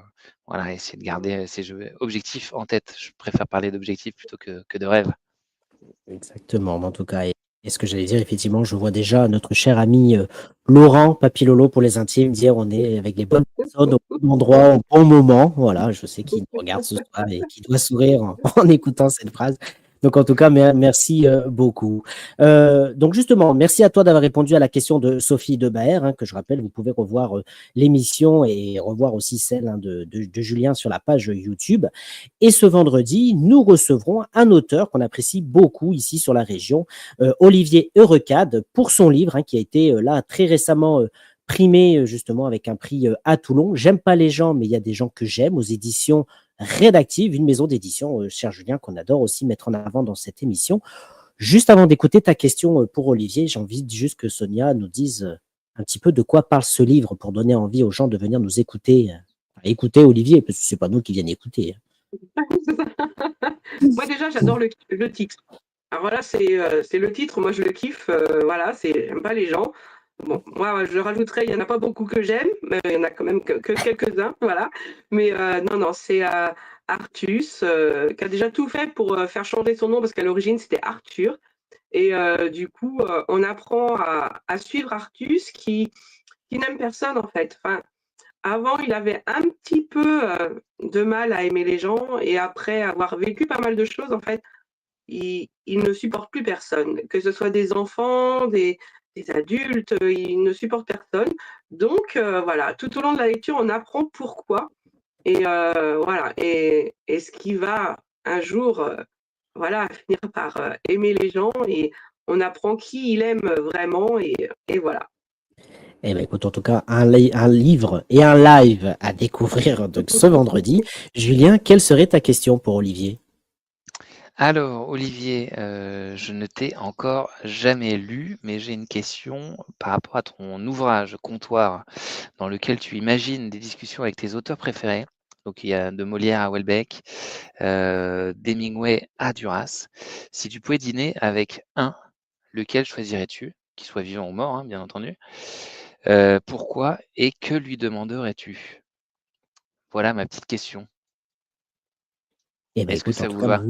voilà, essayer de garder ces objectifs en tête. Je préfère parler d'objectifs plutôt que de rêves. exactement, mais en tout cas et ce que j'allais dire, effectivement, je vois déjà notre cher ami, Laurent Papilolo pour les intimes dire: «On est avec les bonnes personnes, au bon endroit, au bon moment». Voilà, je sais qu'il nous regarde ce soir et qu'il doit sourire en en écoutant cette phrase. Donc en tout cas, merci, beaucoup. Donc justement, merci à toi d'avoir répondu à la question de Sophie Debaer, hein, que je rappelle, vous pouvez revoir, l'émission et revoir aussi celle, hein, de Julien sur la page YouTube. Et ce vendredi, nous recevrons un auteur qu'on apprécie beaucoup ici sur la région, Olivier Eurecade, pour son livre, hein, qui a été là très récemment primé justement avec un prix à Toulon. J'aime pas les gens, mais il y a des gens que j'aime, aux éditions Rédactive, une maison d'édition, cher Julien, qu'on adore aussi mettre en avant dans cette émission. Juste avant d'écouter ta question pour Olivier, j'ai envie juste que Sonia nous dise un petit peu de quoi parle ce livre pour donner envie aux gens de venir nous écouter, écouter Olivier, parce que c'est pas nous qui viennent écouter. Moi, déjà, j'adore le titre. Alors voilà, c'est le titre, moi je le kiffe. Voilà, j'aime pas les gens. Bon, moi je rajouterais, il n'y en a pas beaucoup que j'aime, mais il y en a quand même que quelques-uns, voilà. Mais non, c'est Artus, qui a déjà tout fait pour faire changer son nom, parce qu'à l'origine c'était Arthur. Et du coup, on apprend à suivre Artus qui n'aime personne en fait. Enfin, avant, il avait un petit peu de mal à aimer les gens, et après avoir vécu pas mal de choses, en fait, il ne supporte plus personne, que ce soit des enfants, des adultes, il ne supporte personne. Donc voilà, tout au long de la lecture, on apprend pourquoi, et voilà, et ce qui va un jour voilà, finir par aimer les gens, et on apprend qui il aime vraiment, et voilà. Eh ben, écoute, en tout cas, un livre et un live à découvrir donc ce vendredi. Julien, quelle serait ta question pour Olivier? Alors, Olivier, je ne t'ai encore jamais lu, mais j'ai une question par rapport à ton ouvrage Comptoir, dans lequel tu imagines des discussions avec tes auteurs préférés. Donc, il y a de Molière à Houellebecq, d'Hemingway à Duras. Si tu pouvais dîner avec un, lequel choisirais-tu? Qu'il soit vivant ou mort, hein, bien entendu. Pourquoi et que lui demanderais-tu? Voilà ma petite question. Eh ben, Est-ce que écoute, en ça tout vous cas, va?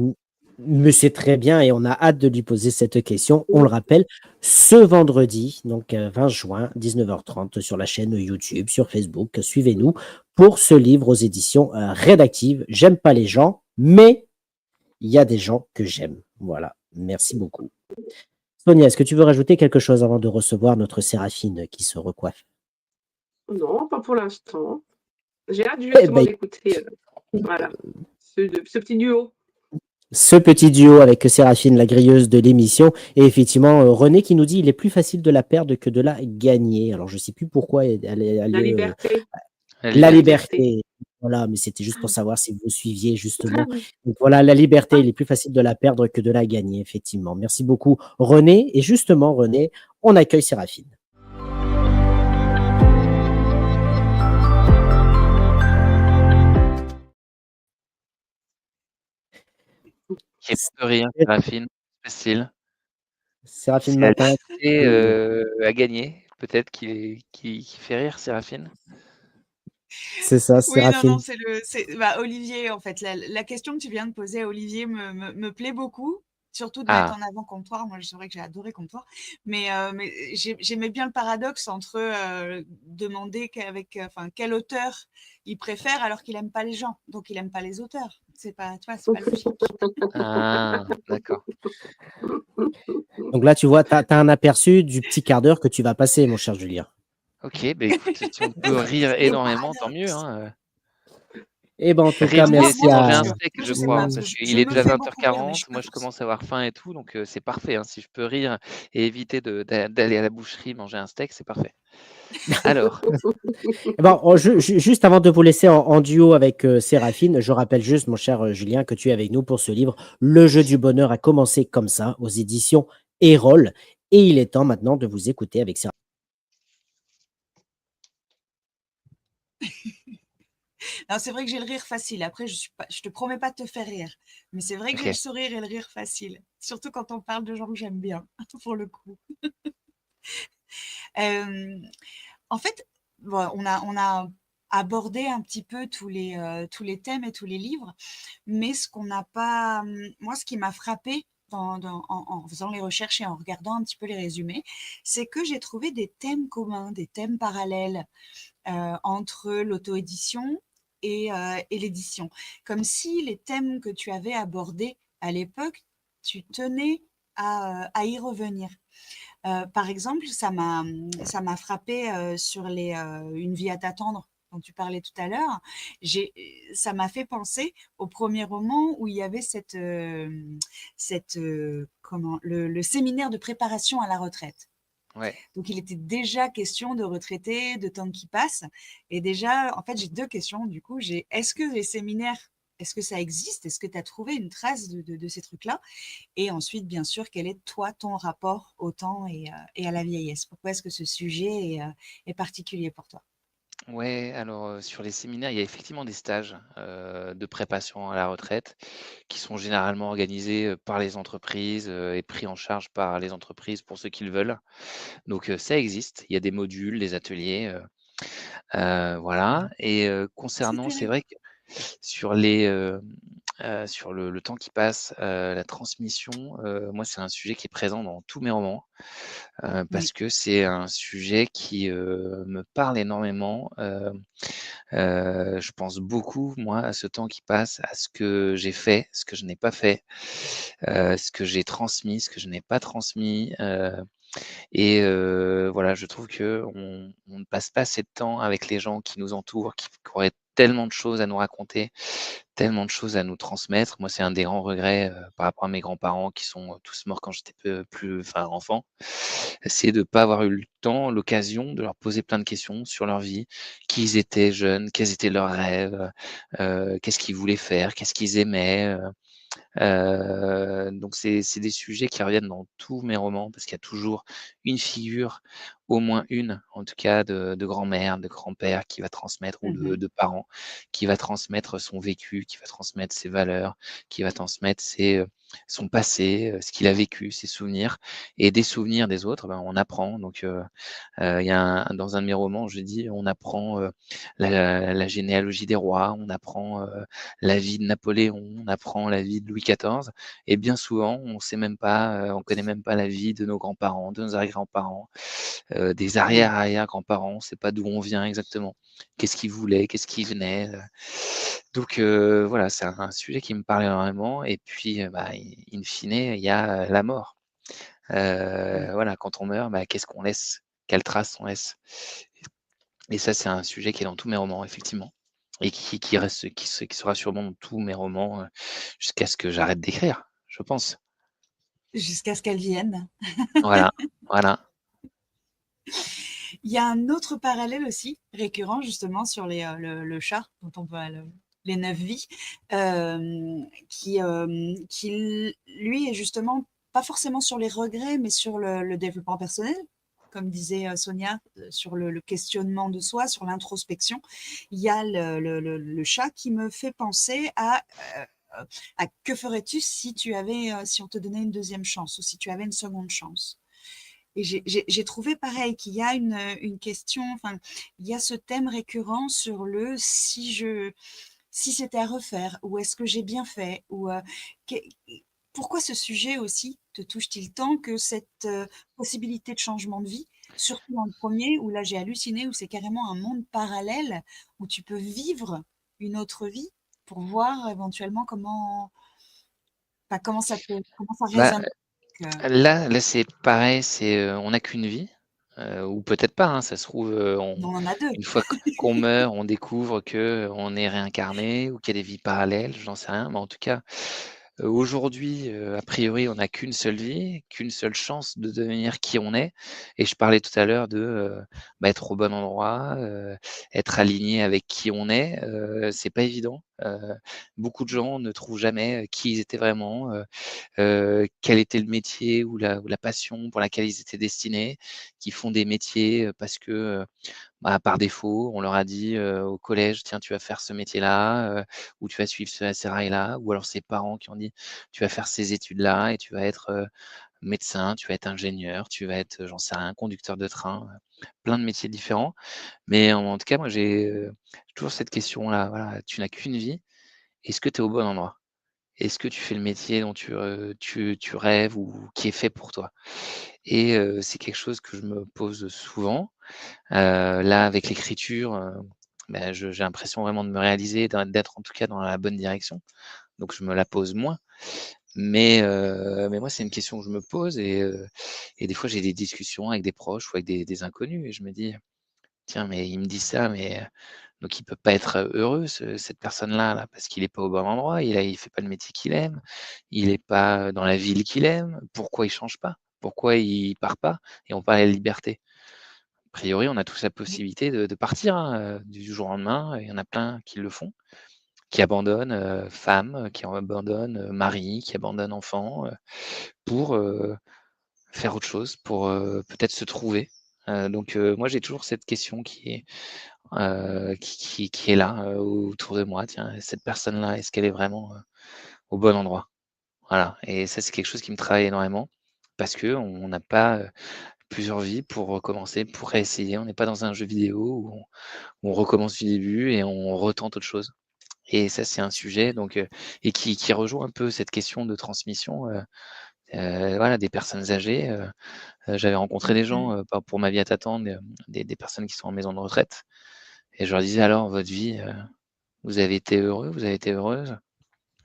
mais c'est très bien et on a hâte de lui poser cette question. On le rappelle, ce vendredi, donc 20 juin, 19h30, sur la chaîne YouTube, sur Facebook. Suivez-nous pour ce livre aux éditions Rédactive. J'aime pas les gens, mais il y a des gens que j'aime. Voilà. Merci beaucoup. Sonia, est-ce que tu veux rajouter quelque chose avant de recevoir notre Séraphine qui se recoiffe? Non, pas pour l'instant. J'ai hâte Eh justement ben, d'écouter voilà, ce petit duo. ce petit duo avec Séraphine, la grilleuse de l'émission. Et effectivement, René qui nous dit il est plus facile de la perdre que de la gagner. Alors, je ne sais plus pourquoi elle La est liberté. la liberté. liberté. Voilà, mais c'était juste pour savoir si vous suiviez justement. Donc voilà, la liberté, il est plus facile de la perdre que de la gagner, effectivement. Merci beaucoup, René. Et justement, René, on accueille Séraphine. Qui aime peu rire, Séraphine, facile. Séraphine C'est Matin. à gagner, peut-être qui fait rire Séraphine. C'est ça, Oui, non, Séraphine. Olivier, en fait, la question que tu viens de poser à Olivier me plaît beaucoup, surtout de mettre Ah, en avant Comptoir. Moi, c'est vrai que j'ai adoré Comptoir, mais j'aimais bien le paradoxe entre demander quel auteur il préfère alors qu'il aime pas les gens, donc il aime pas les auteurs. C'est pas, tu vois, c'est pas logique. d'accord. Donc là, tu vois, tu as un aperçu du petit quart d'heure que tu vas passer, mon cher Julien. Ok, écoute, si on peut rire C'est le énormément, tant mieux. paradoxe. Hein. Eh ben, en tout Rire, cas, Moi, merci c'est moi, c'est manger à. un sûr. steak, Moi, je je sais pas, crois, parce que parce je qu'il est me déjà fais beaucoup rire, mais 20h40. je Moi, je pense. commence à avoir faim et tout, donc c'est parfait. Hein. Si je peux rire et éviter d'aller à la boucherie manger un steak, c'est parfait. Alors, Eh ben, juste avant de vous laisser en duo avec Séraphine, je rappelle juste, mon cher Julien, que tu es avec nous pour ce livre. Le jeu du bonheur a commencé comme ça, aux éditions Erol. Et il est temps maintenant de vous écouter avec Séraphine. Non, c'est vrai que j'ai le rire facile. Après, je te promets pas de te faire rire, mais c'est vrai que j'ai le ok. sourire et le rire facile, surtout quand on parle de gens que j'aime bien, pour le coup. Euh, En fait, bon, on a abordé un petit peu tous les thèmes et tous les livres, mais ce qu'on n'a pas, moi, ce qui m'a frappé en faisant les recherches et en regardant un petit peu les résumés, c'est que j'ai trouvé des thèmes communs, des thèmes parallèles entre l'auto-édition et l'édition. Comme si les thèmes que tu avais abordés à l'époque, tu tenais à y revenir. Par exemple, ça m'a frappé sur Une vie à t'attendre dont tu parlais tout à l'heure. Ça m'a fait penser au premier roman où il y avait le séminaire de préparation à la retraite. Ouais. Donc, il était déjà question de retraiter, de temps qui passe. Et déjà, en fait, j'ai deux questions. Du coup, est-ce que les séminaires, est-ce que ça existe? Est-ce que tu as trouvé une trace de ces trucs-là? Et ensuite, bien sûr, quel est toi ton rapport au temps et à la vieillesse? Pourquoi est-ce que ce sujet est particulier pour toi? Ouais, alors sur les séminaires, il y a effectivement des stages de préparation à la retraite qui sont généralement organisés par les entreprises et pris en charge par les entreprises pour ceux qui le veulent. Donc ça existe, il y a des modules, des ateliers, voilà. Et concernant, c'est Super. vrai que sur sur le temps qui passe, la transmission, moi, c'est un sujet qui est présent dans tous mes romans, Oui. parce que c'est un sujet qui me parle énormément. Je pense beaucoup, moi, à ce temps qui passe, à ce que j'ai fait, ce que je n'ai pas fait, ce que j'ai transmis, ce que je n'ai pas transmis. Et voilà, je trouve qu'on ne passe pas assez de temps avec les gens qui nous entourent, qui auraient tellement de choses à nous raconter, tellement de choses à nous transmettre. Moi, c'est un des grands regrets, par rapport à mes grands-parents qui sont, tous morts quand j'étais enfant. C'est de ne pas avoir eu le temps, l'occasion de leur poser plein de questions sur leur vie, qui ils étaient jeunes, quels étaient leurs rêves, qu'est-ce qu'ils voulaient faire, qu'est-ce qu'ils aimaient, donc c'est des sujets qui reviennent dans tous mes romans parce qu'il y a toujours une figure, au moins une, en tout cas de grand-mère, de grand-père qui va transmettre ou Mhm. de parents, qui va transmettre son vécu, qui va transmettre ses valeurs, qui va transmettre son passé, ce qu'il a vécu, ses souvenirs et des souvenirs des autres, ben, on apprend donc il y a dans un de mes romans, je dis, on apprend la généalogie des rois, on apprend la vie de Napoléon, on apprend la vie de Louis XIV, et bien souvent, on sait même pas, on connaît même pas la vie de nos grands-parents, de nos arrière-grands-parents, des Oui. arrière-arrière-grands-parents. On sait pas d'où on vient exactement, qu'est-ce qu'ils voulaient, qu'est-ce qui venait. Donc voilà, c'est un sujet qui me parle énormément. Et puis, in fine, il y a la mort. Oui. Voilà, quand on meurt, qu'est-ce qu'on laisse? Quelle trace on laisse? Et ça, c'est un sujet qui est dans tous mes romans, effectivement, et qui reste, qui sera sûrement dans tous mes romans jusqu'à ce que j'arrête d'écrire, je pense. Jusqu'à ce qu'elles viennent. Voilà, voilà. Il y a un autre parallèle aussi, récurrent justement sur le chat, dont on voit les 9 vies, qui, lui, est justement pas forcément sur les regrets, mais sur le développement personnel, comme disait Sonia, sur le questionnement de soi, sur l'introspection. Il y a le chat qui me fait penser à que ferais-tu si si on te donnait une deuxième chance ou si tu avais une seconde chance. Et j'ai trouvé pareil qu'il y a une question, enfin, il y a ce thème récurrent sur si c'était à refaire, ou est-ce que j'ai bien fait, ou pourquoi ce sujet aussi te touche-t-il tant que cette possibilité de changement de vie, surtout dans le premier, où là j'ai halluciné, où c'est carrément un monde parallèle, où tu peux vivre une autre vie pour voir éventuellement comment comment ça Bah, résonne. là, c'est pareil, on n'a qu'une vie, ou peut-être pas, hein, ça se trouve, On en a deux. une fois qu'on meurt, on découvre qu'on est réincarné ou qu'il y a des vies parallèles, j'en sais rien, mais en tout cas, aujourd'hui, a priori, on n'a qu'une seule vie, qu'une seule chance de devenir qui on est. Et je parlais tout à l'heure de être au bon endroit, être aligné avec qui on est. C'est pas évident. Beaucoup de gens ne trouvent jamais qui ils étaient vraiment, quel était le métier ou la passion pour laquelle ils étaient destinés, qui font des métiers parce que par défaut, on leur a dit au collège, tiens, tu vas faire ce métier-là, ou tu vas suivre ces rails-là, ou alors ses parents qui ont dit, tu vas faire ces études-là et tu vas être médecin, tu vas être ingénieur, tu vas être, j'en sais rien, conducteur de train, plein de métiers différents. Mais en tout cas, moi, j'ai toujours cette question-là, voilà, tu n'as qu'une vie, est-ce que tu es au bon endroit? Est-ce que tu fais le métier dont tu rêves ou qui est fait pour toi? Et c'est quelque chose que je me pose souvent. Là, avec l'écriture, j'ai l'impression vraiment de me réaliser, d'être en tout cas dans la bonne direction. Donc je me la pose moins. Mais moi, c'est une question que je me pose et des fois, j'ai des discussions avec des proches ou avec des inconnus et je me dis: «Tiens, mais il me dit ça, mais donc il peut pas être heureux cette personne-là, là, parce qu'il est pas au bon endroit, il fait pas le métier qu'il aime, il est pas dans la ville qu'il aime. Pourquoi il change pas? Pourquoi il part pas?» Et on parle de liberté. A priori, on a tous la Oui. possibilité de partir, hein, du jour au lendemain. Il y en a plein qui le font, qui abandonnent, femmes, qui abandonnent, maris, qui abandonnent enfants, pour, faire autre chose, pour, peut-être se trouver. Donc moi, j'ai toujours cette question qui est là, autour de moi. Tiens, cette personne-là, est-ce qu'elle est vraiment, au bon endroit? Voilà et ça, c'est quelque chose qui me travaille énormément parce qu'on n'a pas, plusieurs vies pour recommencer, pour réessayer. On n'est pas dans un jeu vidéo où on recommence du début et on retente autre chose et ça, c'est un sujet donc et qui rejoint un peu cette question de transmission, voilà, des personnes âgées, j'avais rencontré des Mmh. gens, pour ma vie à Tatan, des personnes qui sont en maison de retraite et je leur disais: «Alors votre vie, vous avez été heureux? Vous avez été heureuse?»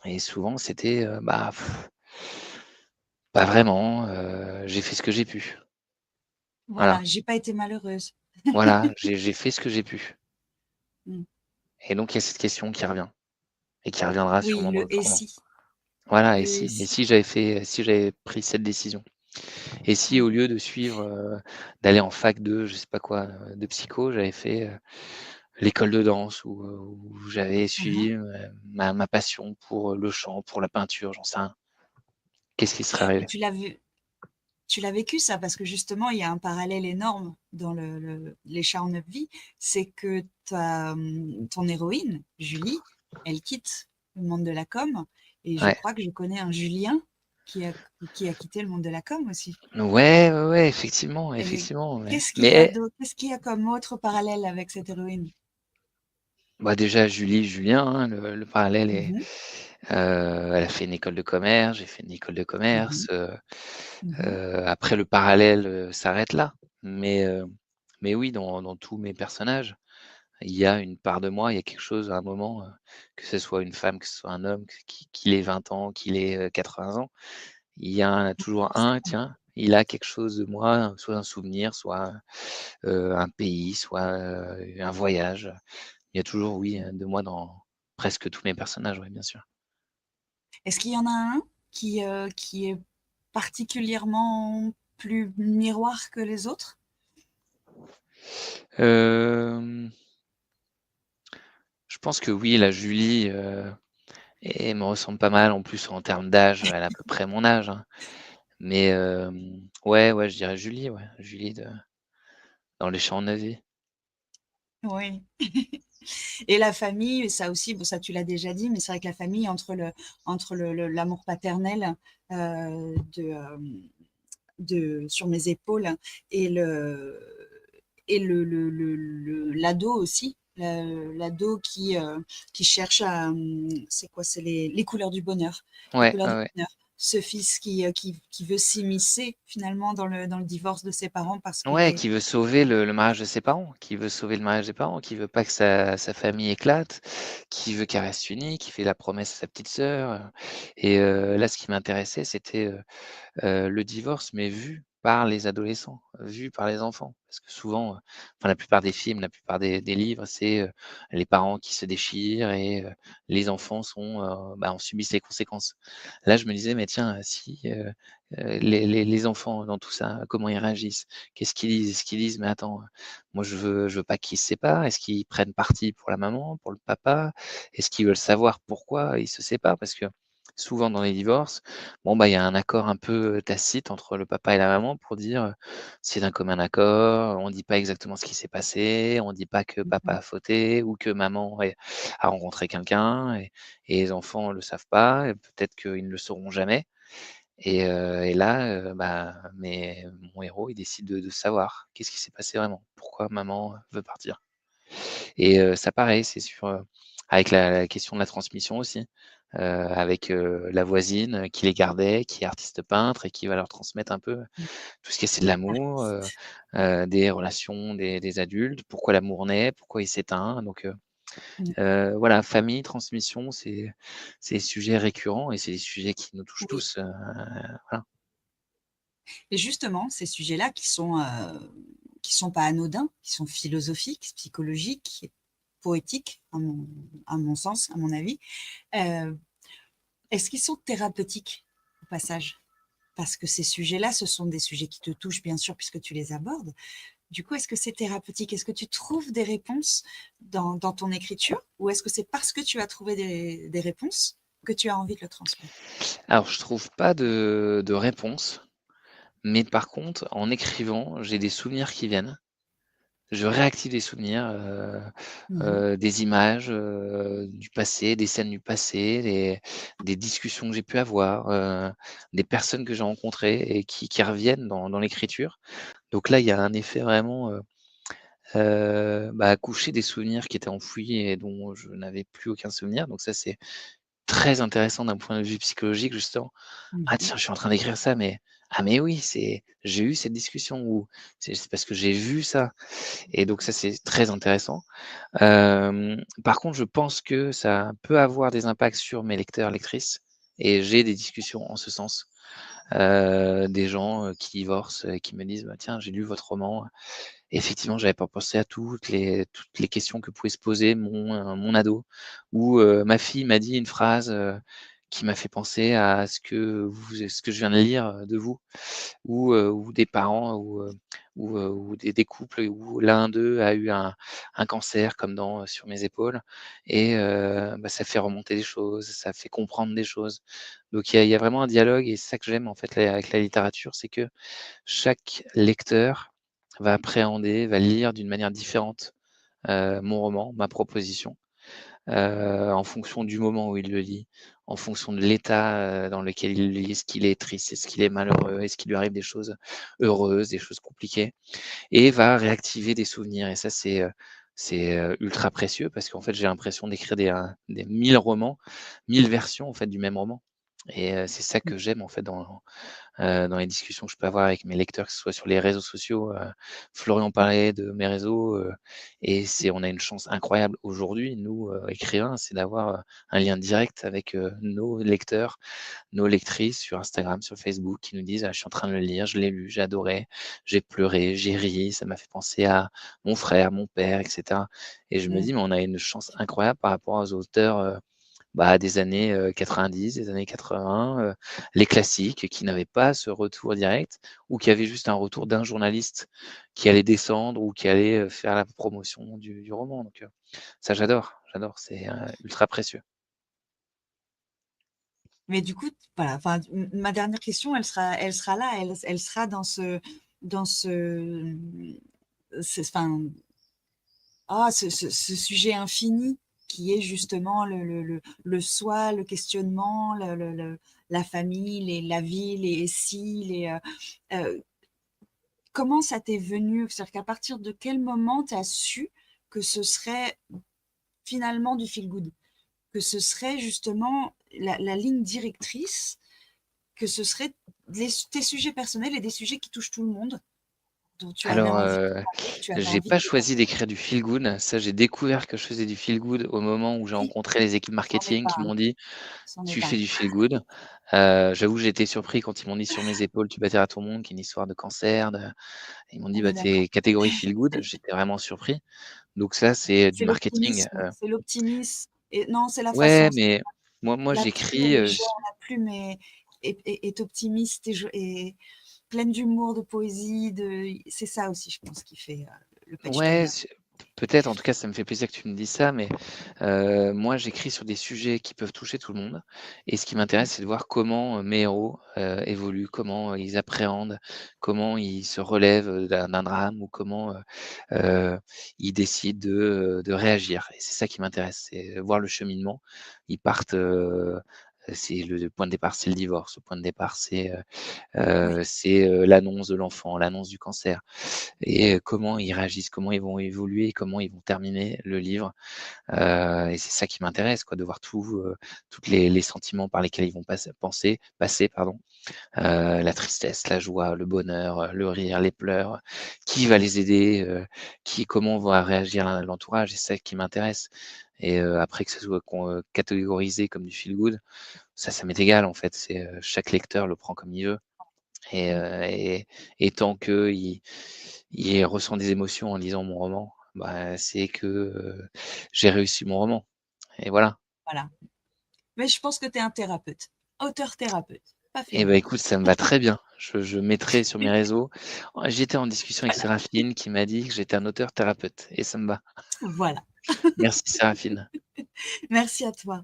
Et souvent c'était, pas vraiment, j'ai fait ce que j'ai pu. Voilà, Voilà, j'ai pas été malheureuse. voilà, j'ai fait ce que j'ai pu Mmh. et donc il y a cette question qui revient et qui reviendra Oui, sûrement dans le d'autres «et romans. si», Voilà le «et et si». si j'avais pris cette décision? Et si Mmh. au lieu de suivre, d'aller en fac de je sais pas quoi, de psycho, j'avais fait, l'école de danse où j'avais Mmh. suivi, ma passion pour, le chant, pour la peinture, j'en sais rien. Qu'est-ce qui serait Et arrivé? tu l'as vécu ça? Parce que justement, il y a un parallèle énorme dans Les chats en 9 vies, c'est que ton héroïne, Julie, elle quitte le monde de la com et je Ouais. crois que je connais un Julien qui a qui a quitté le monde de la com aussi. Ouais, ouais, ouais, effectivement, Et effectivement, qu'est-ce qu'il y a comme autre parallèle avec cette héroïne? déjà Julie, Julien, hein, le parallèle est, Mmh. elle a fait une école de commerce, j'ai fait une école de Mmh. commerce, Mmh. après le parallèle, s'arrête là. Mais, mais oui, dans tous mes personnages, il y a une part de moi, il y a quelque chose à un moment, que ce soit une femme, que ce soit un homme, qu'il ait 20 ans, qu'il ait, 80 ans, il y a toujours un, tiens, il a quelque chose de moi, soit un souvenir, soit, un pays, soit, un voyage. Il y a toujours, oui, de moi dans presque tous mes personnages, oui, bien sûr. Est-ce qu'il y en a un qui est particulièrement plus miroir que les autres? Hem, je pense que oui, la Julie, elle me ressemble pas mal. En plus, en termes d'âge, elle a à peu près mon âge, hein. Mais ouais, ouais, je dirais Julie, ouais. Julie de Dans les champs de vie. Oui. Et la famille, ça aussi, bon, ça tu l'as déjà dit, mais c'est vrai que la famille, entre l'amour paternel sur mes épaules et l'ado aussi, l'ado qui cherche c'est quoi, c'est les couleurs du bonheur, les Ouais, couleurs ouais, du ouais. bonheur. Ce fils qui veut s'immiscer finalement dans le divorce de ses parents parce qu'il Ouais, est. qui veut sauver le mariage de ses parents, qui veut sauver le mariage des parents, qui veut pas que sa famille éclate, qui veut qu'elle reste unie, qui fait la promesse à sa petite sœur, et là, ce qui m'intéressait, c'était, le divorce, mais vu par les adolescents, vu par les enfants. Parce que souvent, enfin la plupart des films, la plupart des livres, c'est, les parents qui se déchirent et les enfants en subissent les conséquences. Là, je me disais: «Mais tiens, si, les enfants dans tout ça, comment ils réagissent? Qu'est-ce qu'ils disent? Est-ce qu'ils disent: "Mais attends, moi je veux pas qu'ils se séparent"?» Est-ce qu'ils prennent parti pour la maman, pour le papa? Est-ce qu'ils veulent savoir pourquoi ils se séparent? Parce que souvent dans les divorces, bon, bah, il y a un accord un peu, tacite entre le papa et la maman pour dire, c'est d'un commun accord, on dit pas exactement ce qui s'est passé, on dit pas que papa Mhm. a fauté ou que maman a rencontré quelqu'un, et les enfants le savent pas et peut-être qu'ils ne le sauront jamais, et là, mais mon héros, il décide de savoir qu'est-ce qui s'est passé vraiment? Pourquoi maman veut partir? Et ça pareil, c'est sur, avec la question de la transmission aussi, avec, la voisine, qui les gardait, qui est artiste peintre et qui va leur transmettre un peu tout ce qui est c'est de l'amour, des relations des adultes, pourquoi l'amour naît, pourquoi il s'éteint, donc Mm. voilà, famille, transmission, c'est des sujets récurrents et c'est des sujets qui nous touchent Oui. tous, voilà. Et justement, ces sujets-là qui sont pas anodins, qui sont philosophiques, psychologiques, poétiques, à mon sens, à mon avis, euh, est-ce qu'ils sont thérapeutiques au passage? Parce que ces sujets-là, ce sont des sujets qui te touchent, bien sûr, puisque tu les abordes. Du coup, est-ce que c'est thérapeutique? Est-ce que tu trouves des réponses dans ton écriture? Ou est-ce que c'est parce que tu as trouvé des réponses que tu as envie de le transmettre? Alors je trouve pas de réponse, mais par contre, en écrivant, j'ai des souvenirs qui viennent. Je réactive des souvenirs, Mhm. des images, du passé, des scènes du passé, des discussions que j'ai pu avoir, des personnes que j'ai rencontrées et qui reviennent dans l'écriture. Donc là, il y a un effet vraiment, coucher des souvenirs qui étaient enfouis et dont je n'avais plus aucun souvenir. Donc ça, c'est très intéressant d'un point de vue psychologique, justement. «Ah Mhm. tiens, je suis en train d'écrire ça, mais oui, j'ai eu cette discussion» ou «C'est parce que j'ai vu ça», et donc ça, c'est très intéressant. Par contre, je pense que ça peut avoir des impacts sur mes lecteurs, lectrices, et j'ai des discussions en ce sens. Des gens, qui divorcent, qui me disent: «Bah, tiens, j'ai lu votre roman. Effectivement, j'avais pas pensé à toutes les questions que pouvait se poser mon ado», ou «Ma fille m'a dit une phrase, qui m'a fait penser à ce que je viens de lire, de vous», ou des parents ou des couples où l'un d'eux a eu un cancer comme dans, Sur mes épaules, et ça fait remonter des choses, ça fait comprendre des choses. Donc il y a vraiment un dialogue, et c'est ça que j'aime en fait avec la littérature, c'est que chaque lecteur va appréhender, va lire d'une manière différente, mon roman, ma proposition, en fonction du moment où il le lit, en fonction de l'état, dans lequel il le lit. Est-ce qu'il est triste? Est-ce qu'il est malheureux? Est-ce qu'il lui arrive des choses heureuses, des choses compliquées? Et va réactiver des souvenirs, et ça, c'est ultra précieux parce qu'en fait, j'ai l'impression d'écrire des 1000 romans, 1000 versions, en fait, du même roman, et c'est ça que j'aime, en fait, dans les discussions que je peux avoir avec mes lecteurs, que ce soit sur les réseaux sociaux. Florian parlait de mes réseaux, et on a une chance incroyable aujourd'hui, nous, écrivains, c'est d'avoir, un lien direct avec, nos lecteurs, nos lectrices sur Instagram, sur Facebook, qui nous disent: «Ah, je suis en train de le lire, je l'ai lu, j'ai adoré, j'ai pleuré, j'ai ri, ça m'a fait penser à mon frère, mon père», et cetera. Et je me Mm. dis: «Mais on a une chance incroyable par rapport aux auteurs, des années 90, des années 80, les classiques qui n'avaient pas ce retour direct ou qui avaient juste un retour d'un journaliste qui allait descendre ou qui allait faire la promotion du roman. Donc ça, j'adore, c'est ultra précieux. Mais du coup, voilà, enfin, ma dernière question, elle sera là, elle sera dans enfin, ce sujet infini qui est justement le soi, le questionnement, la famille, la vie, les si, comment ça t'est venu? C'est-à-dire qu'à partir de quel moment tu as su que ce serait finalement du feel good? Que ce serait justement la ligne directrice, que ce serait tes sujets personnels et des sujets qui touchent tout le monde, dont tu avais Alors, envie de parler, que tu avais j'ai envie de pas choisi d'écrire du feel good. Ça, j'ai découvert que je faisais du feel good au moment où j'ai Oui, rencontré les équipes c'en est marketing pas qui un, m'ont dit: c'en est «Tu pas fais un. du feel good». J'avoue que j'ai été surpris quand ils m'ont dit: «Sur mes épaules, tu bâtiras ton monde», qui est une histoire de cancer, ils m'ont dit: On est «Tu d'accord. es catégorie feel good». J'étais vraiment surpris. Donc ça, c'est du marketing. C'est l'optimisme. Et non, c'est la Ouais, façon. mais moi La plume est j'écris, légère, la plume est optimiste et pleine d'humour, de poésie. C'est ça aussi, je pense, qui fait le patch ouais, turner. peut-être, en tout cas, ça me fait plaisir que tu me dises ça, mais moi, j'écris sur des sujets qui peuvent toucher tout le monde et ce qui m'intéresse, c'est de voir comment, mes héros, évoluent, comment ils appréhendent, comment ils se relèvent, d'un drame ou comment, heu, ils décident de réagir et c'est ça qui m'intéresse, c'est voir le cheminement. Ils partent, c'est le point de départ, c'est le divorce. Le point de départ, Oui, l'annonce de l'enfant, l'annonce du cancer et comment ils réagissent, comment ils vont évoluer, comment ils vont terminer le livre. Et c'est ça qui m'intéresse, quoi, de voir toutes les sentiments par lesquels ils vont passer, pardon. La tristesse, la joie, le bonheur, le rire, les pleurs, qui va les aider, comment va réagir l'entourage et c'est ça qui m'intéresse et après que ce soit catégorisé comme du feel good, ça m'est égal en fait, chaque lecteur le prend comme il veut et oui, tant qu'il ressent des émotions en lisant mon roman, c'est que, j'ai réussi mon roman et voilà. voilà. Mais je pense que tu es un thérapeute, auteur-thérapeute, pas Et feel bah, good. écoute, ça me va très bien. Je mettrai sur mes réseaux. J'étais en discussion avec Séraphine qui m'a dit que j'étais un auteur thérapeute et ça me va. Voilà. Merci Séraphine. Merci à toi.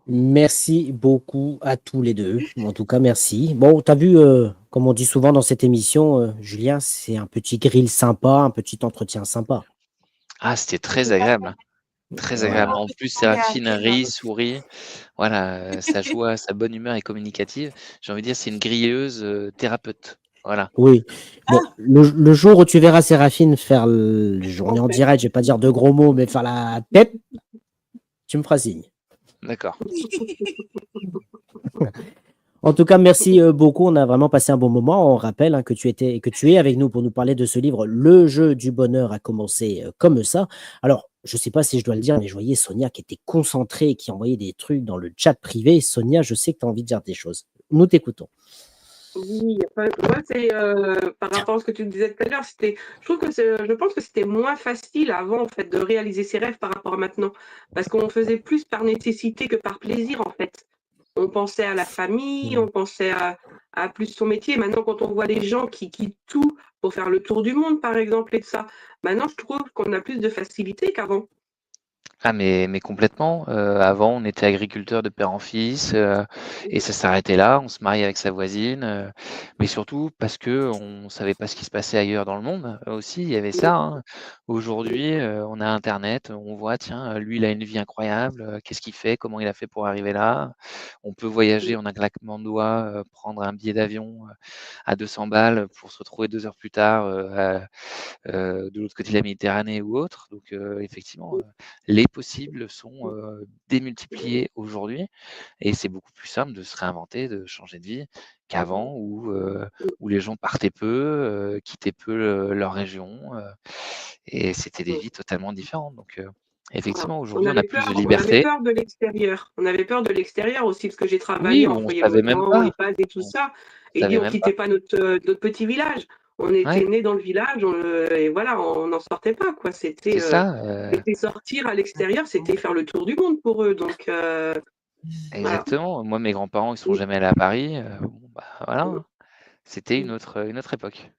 Merci beaucoup à tous les deux. En tout cas, merci. Bon, tu as vu, comme on dit souvent dans cette émission, Julien, c'est un petit grill sympa, un petit entretien sympa. Ah, c'était Tout très à agréable, fait. hein. Très Voilà. agréable. Un En plus, petit Séraphine engagé dans rit, sourit. Voilà, sa joie, sa bonne humeur est communicative. J'ai envie de dire, c'est une grilleuse, thérapeute. Voilà. Oui. Bon, Ah, le jour où tu verras Séraphine faire, on est En en fait, direct, je vais pas dire de gros mots, mais faire la tête, tu me feras signe. D'accord. En tout cas, merci beaucoup. On a vraiment passé un bon moment. On rappelle que tu es avec nous pour nous parler de ce livre, Le jeu du bonheur a commencé comme ça. Alors, je ne sais pas si je dois le dire, mais je voyais Sonia qui était concentrée, qui envoyait des trucs dans le chat privé. Sonia, je sais que tu as envie de dire des choses. Nous t'écoutons. oui, moi, c'est par rapport à ce que tu disais tout à l'heure, je pense que c'était moins facile avant, en fait, de réaliser ses rêves par rapport à maintenant. Parce qu'on faisait plus par nécessité que par plaisir, en fait. On pensait à la famille, on pensait à plus son métier. Maintenant, quand on voit les gens qui quittent tout pour faire le tour du monde, par exemple, et tout ça, maintenant, je trouve qu'on a plus de facilité qu'avant. Ah mais complètement, avant on était agriculteur de père en fils, et ça s'arrêtait là. On se mariait avec sa voisine, mais surtout parce qu'on savait pas ce qui se passait ailleurs dans le monde, aussi, il y avait ça, hein. Aujourd'hui, on a internet, on voit tiens, lui il a une vie incroyable, qu'est-ce qu'il fait? Comment il a fait pour arriver là? On peut voyager en un claquement de doigts, prendre un billet d'avion, à 200 balles pour se retrouver 2 heures plus tard, de l'autre côté de la Méditerranée ou autre. Donc effectivement, les possibles sont, démultipliés aujourd'hui et c'est beaucoup plus simple de se réinventer, de changer de vie qu'avant où les gens partaient peu, quittaient peu, leur région, et c'était des vies totalement différentes. Donc Voilà. effectivement, aujourd'hui, on a plus de On avait liberté. peur de l'extérieur. On avait peur de l'extérieur aussi, parce que j'ai Oui, travaillé où en on foyer savait même logement, pas, EHPAD et tout on ça. Et dit, savait on même pas. quittait pas notre petit village. On était Ouais. nés dans le village, et voilà, on n'en sortait pas, quoi. C'est ça, C'était sortir à l'extérieur, c'était faire le tour du monde pour eux. Donc, voilà. exactement. Moi, mes grands-parents, ils sont jamais allés à Paris. Bon, bah, voilà, hein. C'était une autre époque.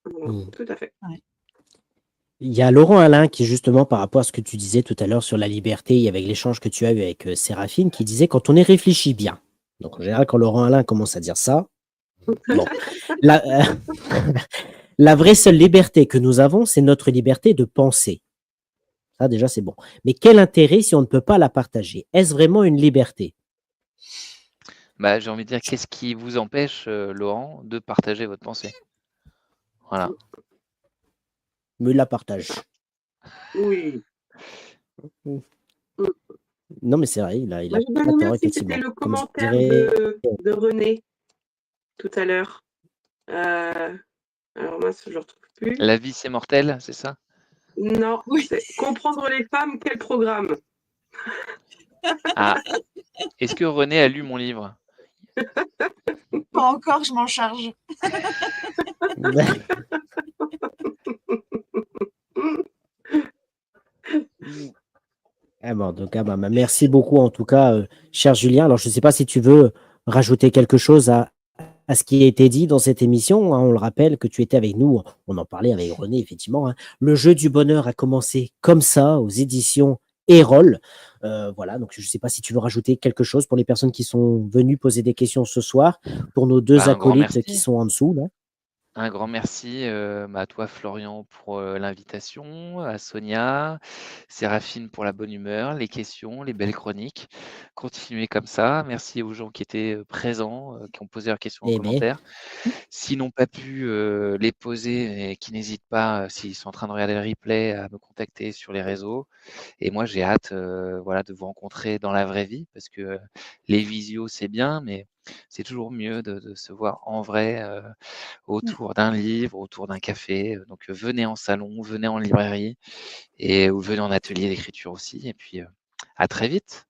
Mm. Tout à fait. Il y a Laurent Alain qui, justement, par rapport à ce que tu disais tout à l'heure sur la liberté et avec l'échange que tu as eu avec Séraphine, qui disait quand on y réfléchit bien. Donc, en général, quand Laurent Alain commence à dire ça, bon, la, la vraie seule liberté que nous avons, c'est notre liberté de penser. Ça, déjà, c'est bon. Mais quel intérêt si on ne peut pas la partager? Est-ce vraiment une liberté? Bah, j'ai envie de dire, qu'est-ce qui vous empêche, Laurent, de partager votre pensée? Voilà. Me la partage. Oui. Non, mais c'est vrai, il a Moi, j'ai bien pas aimé tort, aussi, c'était effectivement. le Comme je commentaire dirais, de René tout à l'heure. Alors, mince, je ne le retrouve plus. La vie, c'est mortel, c'est ça? Non, Oui. c'est comprendre les femmes, quel programme? Ah, est-ce que René a lu mon livre? Pas encore, je m'en charge. Ah bon, donc, merci beaucoup en tout cas, cher Julien. Alors, je ne sais pas si tu veux rajouter quelque chose à ce qui a été dit dans cette émission, hein. On le rappelle que tu étais avec nous, on en parlait avec René, effectivement, hein. Le jeu du bonheur a commencé comme ça aux éditions Erol. Voilà, donc je ne sais pas si tu veux rajouter quelque chose pour les personnes qui sont venues poser des questions ce soir, pour nos deux Bah, un grand acolytes qui merci. sont en dessous, là. Un grand merci à toi, Florian, pour l'invitation, à Sonia, Séraphine pour la bonne humeur, les questions, les belles chroniques. Continuez comme ça. Merci aux gens qui étaient présents, qui ont posé leurs questions en Eh bien, commentaire. S'ils n'ont pas pu les poser et qui n'hésitent pas, s'ils sont en train de regarder le replay, à me contacter sur les réseaux. Et moi, j'ai hâte voilà, de vous rencontrer dans la vraie vie parce que les visios, c'est bien, mais c'est toujours mieux de se voir en vrai autour d'un livre, autour d'un café. Donc, venez en salon, venez en librairie ou venez en atelier d'écriture aussi. Et puis, à très vite.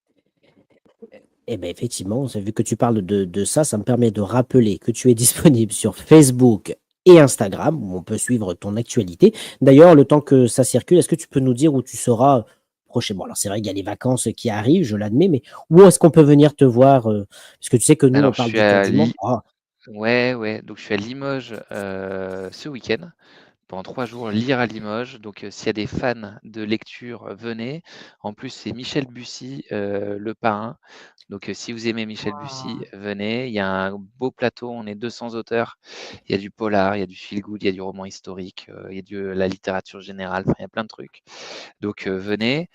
eh bien, effectivement, vu que tu parles de ça, ça me permet de rappeler que tu es disponible sur Facebook et Instagram, où on peut suivre ton actualité. D'ailleurs, le temps que ça circule, est-ce que tu peux nous dire où tu seras prochainement? Alors, c'est vrai qu'il y a les vacances qui arrivent, je l'admets, mais où est-ce qu'on peut venir te voir? Parce que tu sais que nous, on Alors, je parle suis du tour à du monde. Ah, ouais. Donc, je suis à Limoges ce week-end. Pendant 3 jours, lire à Limoges. Donc, s'il y a des fans de lecture, venez. En plus, c'est Michel Bussy, le parrain. Donc, si vous aimez Michel Bussy, venez. Il y a un beau plateau, on est 200 auteurs. Il y a du polar, il y a du feel good, il y a du roman historique, il y a de la littérature générale, enfin, il y a plein de trucs. Donc, venez.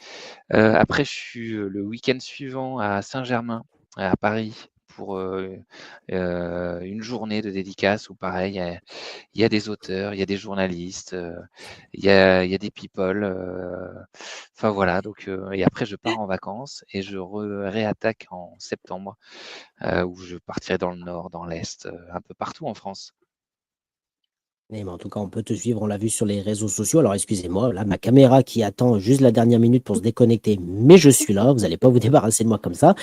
Après, je suis le week-end suivant à Saint-Germain, à Paris, pour une journée de dédicace où, pareil, il y a des auteurs, il y a des journalistes, il y a des people. Enfin voilà, donc, et après, je pars en vacances et je réattaque en septembre, où je partirai dans le nord, dans l'est, un peu partout en France. mais en tout cas, on peut te suivre, on l'a vu sur les réseaux sociaux. Alors, excusez-moi, là, ma caméra qui attend juste la dernière minute pour se déconnecter, mais je suis là, vous n'allez pas vous débarrasser de moi comme ça.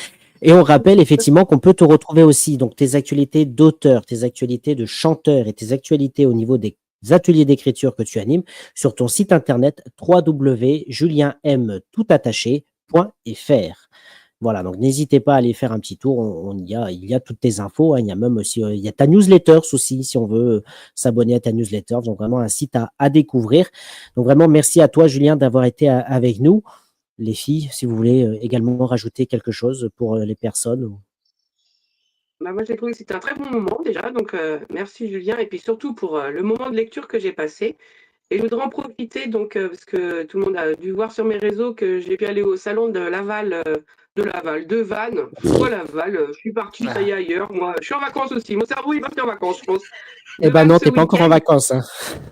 Et on rappelle effectivement qu'on peut te retrouver aussi, donc tes actualités d'auteur, tes actualités de chanteur et tes actualités au niveau des ateliers d'écriture que tu animes sur ton site internet www.julienm.fr. Voilà, donc n'hésitez pas à aller faire un petit tour. Il y a toutes tes infos, hein. Il y a même aussi, il y a ta newsletter aussi, si on veut s'abonner à ta newsletter. Donc vraiment un site à découvrir. Donc vraiment merci à toi, Julien, d'avoir été avec nous. Les filles, si vous voulez également rajouter quelque chose pour les personnes. Moi, j'ai trouvé que c'était un très bon moment déjà. Donc, merci Julien. Et puis surtout pour le moment de lecture que j'ai passé. Et je voudrais en profiter, donc, parce que tout le monde a dû voir sur mes réseaux que j'ai pu aller au salon de Laval, de Vannes. Pourquoi Laval? Je suis partie, ça y est, ailleurs. Moi, je suis en vacances aussi. Mon cerveau, il va en vacances, je pense. Eh ben non, t'es pas encore en vacances, hein.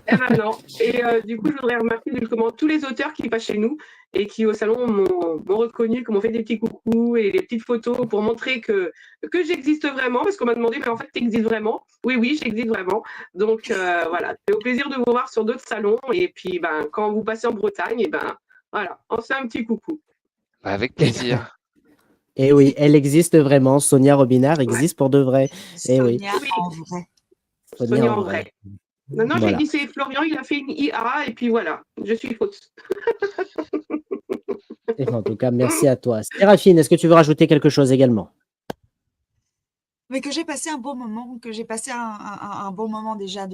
Eh ben non. Et du coup, je voudrais remercier justement tous les auteurs qui passent chez nous et qui, au salon, m'ont reconnu, qui m'ont fait des petits coucous et des petites photos pour montrer que j'existe vraiment. Parce qu'on m'a demandé, mais en fait, tu existes vraiment? Oui, j'existe vraiment. Donc, voilà. C'est au plaisir de vous voir sur d'autres salons. Et puis, quand vous passez en Bretagne, voilà, on se fait un petit coucou. Avec plaisir. Eh oui, elle existe vraiment. Sonia Robinard existe pour de vrai. Eh oui. Sonia en vrai. Sonia en vrai. Non, j'ai Voilà. dit c'est Florian, il a fait une IA et puis voilà, je suis fausse. Et en tout cas, merci à toi. Séraphine, est-ce que tu veux rajouter quelque chose également? Mais que j'ai passé un bon moment, que j'ai passé un bon moment déjà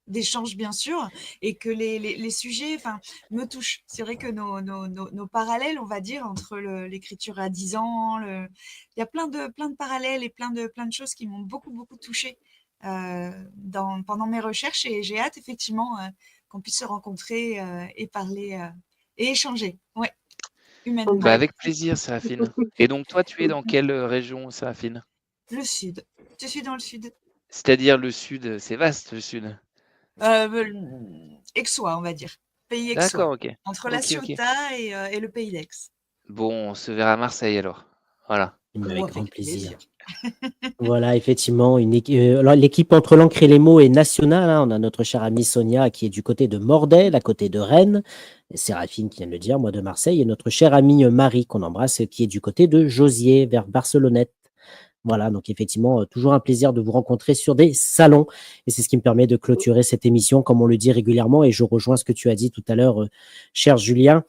d'échange, bien sûr, et que les sujets me touchent. C'est vrai que nos parallèles, on va dire, entre l'écriture à 10 ans, il y a plein de parallèles et plein de choses qui m'ont beaucoup, beaucoup touchée pendant mes recherches, et j'ai hâte effectivement qu'on puisse se rencontrer et parler et échanger, ouais, humainement. Bah, avec plaisir, Séraphine. Et donc, toi, tu es dans quelle région, Séraphine? Le sud. Je suis dans le sud. C'est-à-dire le sud, c'est vaste, le sud. Aixois, on va dire. Pays aixois. D'accord, ok. Entre la Ok, ok. Ciotat et le pays d'Aix. Bon, on se verra à Marseille alors. Voilà. Mais avec Oh, grand avec plaisir. plaisir. Voilà, effectivement, alors, l'équipe Entre l'encre et les mots est nationale, hein. On a notre chère amie Sonia qui est du côté de Mordel, à côté de Rennes. Et Séraphine qui vient de le dire, moi de Marseille. Et notre chère amie Marie qu'on embrasse qui est du côté de Josier, vers Barcelonnette. Voilà, donc effectivement, toujours un plaisir de vous rencontrer sur des salons. Et c'est ce qui me permet de clôturer cette émission, comme on le dit régulièrement. Et je rejoins ce que tu as dit tout à l'heure, cher Julien.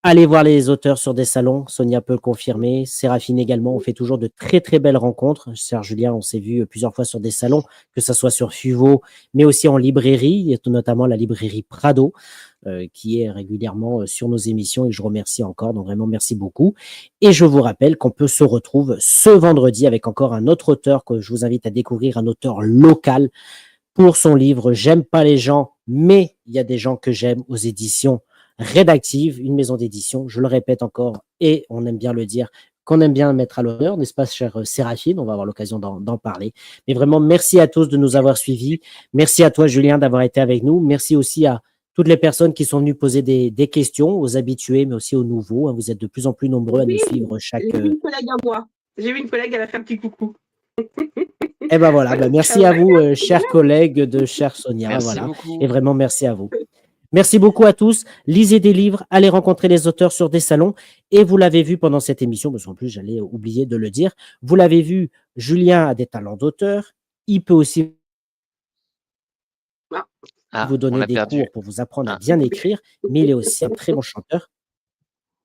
Allez voir les auteurs sur des salons, Sonia peut le confirmer, Séraphine également, on fait toujours de très très belles rencontres. Cher Julien, on s'est vu plusieurs fois sur des salons, que ce soit sur Fuvo, mais aussi en librairie, et notamment la librairie Prado, qui est régulièrement sur nos émissions, et je remercie encore, donc vraiment merci beaucoup. Et je vous rappelle qu'on peut se retrouver ce vendredi avec encore un autre auteur que je vous invite à découvrir, un auteur local, pour son livre « J'aime pas les gens, mais il y a des gens que j'aime » aux éditions Rédactive, une maison d'édition, je le répète encore, et on aime bien le dire, qu'on aime bien mettre à l'honneur, n'est-ce pas, chère Séraphine? On va avoir l'occasion d'en parler. Mais vraiment, merci à tous de nous avoir suivis. Merci à toi, Julien, d'avoir été avec nous. Merci aussi à toutes les personnes qui sont venues poser des questions, aux habitués, mais aussi aux nouveaux. Vous êtes de plus en plus nombreux à nous suivre chaque... J'ai vu une collègue à moi. J'ai vu une collègue, elle a fait un petit coucou. Eh ben voilà, merci à vous, chers collègues de chère Sonia. Merci Voilà. beaucoup. Et vraiment, merci à vous. Merci beaucoup à tous. Lisez des livres, allez rencontrer les auteurs sur des salons. Et vous l'avez vu pendant cette émission, parce qu'en plus, j'allais oublier de le dire. Vous l'avez vu, Julien a des talents d'auteur. Il peut aussi vous donner des cours pour vous apprendre à bien écrire, mais il est aussi un très bon chanteur.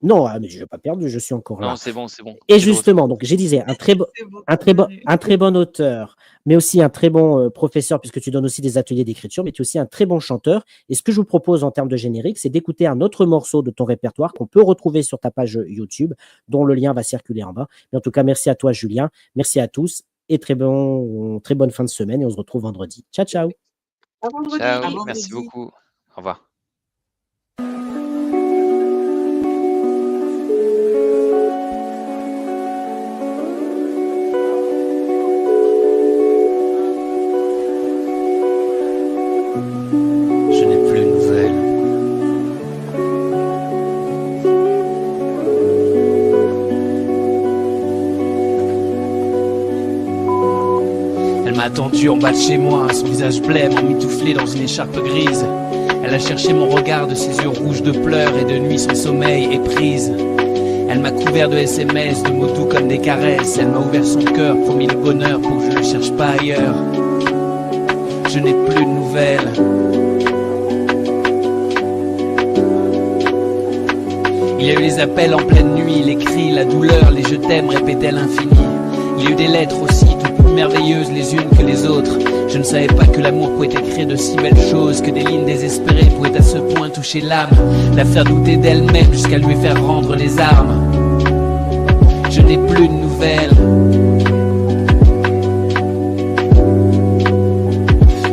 Non, mais je n'ai pas perdu, je suis encore là. Non, c'est bon, c'est bon. Et justement, donc j'ai disais un très bon auteur, mais aussi un très bon professeur, puisque tu donnes aussi des ateliers d'écriture, mais tu es aussi un très bon chanteur. Et ce que je vous propose en termes de générique, c'est d'écouter un autre morceau de ton répertoire qu'on peut retrouver sur ta page YouTube, dont le lien va circuler en bas. Mais en tout cas, merci à toi, Julien. Merci à tous et très bonne fin de semaine. Et on se retrouve vendredi. Ciao, ciao. À vendredi. Ciao, À vendredi. merci beaucoup. Au revoir. Je n'ai plus de nouvelles. Elle m'a attendu en bas de chez moi, son visage blême, emmitouflé dans une écharpe grise. Elle a cherché mon regard de ses yeux rouges de pleurs et de nuit son sommeil est prise. Elle m'a couvert de SMS, de mots doux comme des caresses. Elle m'a ouvert son cœur, promis le bonheur pour que je ne cherche pas ailleurs. Je n'ai plus de nouvelles. Il y a eu les appels en pleine nuit, les cris, la douleur, les je t'aime répétés à l'infini. Il y a eu des lettres aussi, toutes plus merveilleuses les unes que les autres. Je ne savais pas que l'amour pouvait écrire de si belles choses, que des lignes désespérées pouvaient à ce point toucher l'âme, la faire douter d'elle-même jusqu'à lui faire rendre les armes. Je n'ai plus de nouvelles.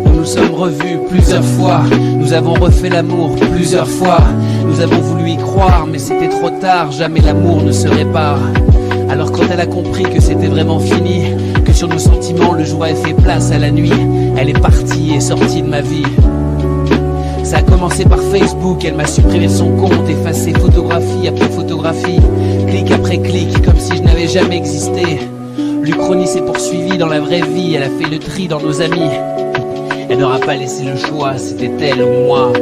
Nous nous sommes revus plusieurs fois, nous avons refait l'amour plusieurs fois. Nous avons voulu y croire, mais c'était trop tard, jamais l'amour ne se répare. Alors quand elle a compris que c'était vraiment fini, que sur nos sentiments le jour avait fait place à la nuit, elle est partie et sortie de ma vie. Ça a commencé par Facebook, elle m'a supprimé son compte, effacé photographie après photographie, clic après clic, comme si je n'avais jamais existé. L'Uchronie s'est poursuivie dans la vraie vie, elle a fait le tri dans nos amis. Elle n'aura pas laissé le choix, c'était elle ou moi.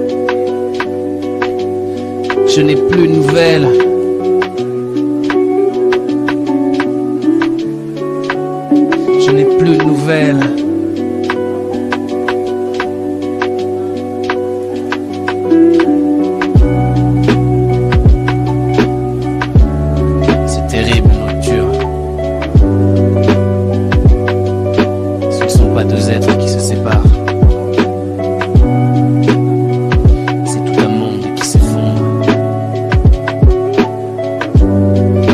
Je n'ai plus de nouvelles. Je n'ai plus de nouvelles. Ce ne sont pas deux êtres qui se séparent. C'est tout un monde qui s'effondre.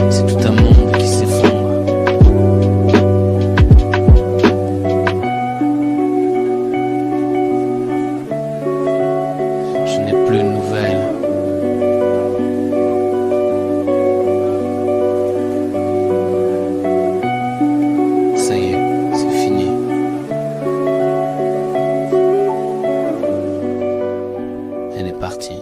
C'est tout un monde qui s'effondre. Je n'ai plus de nouvelles. Ça y est, c'est fini. Elle est partie.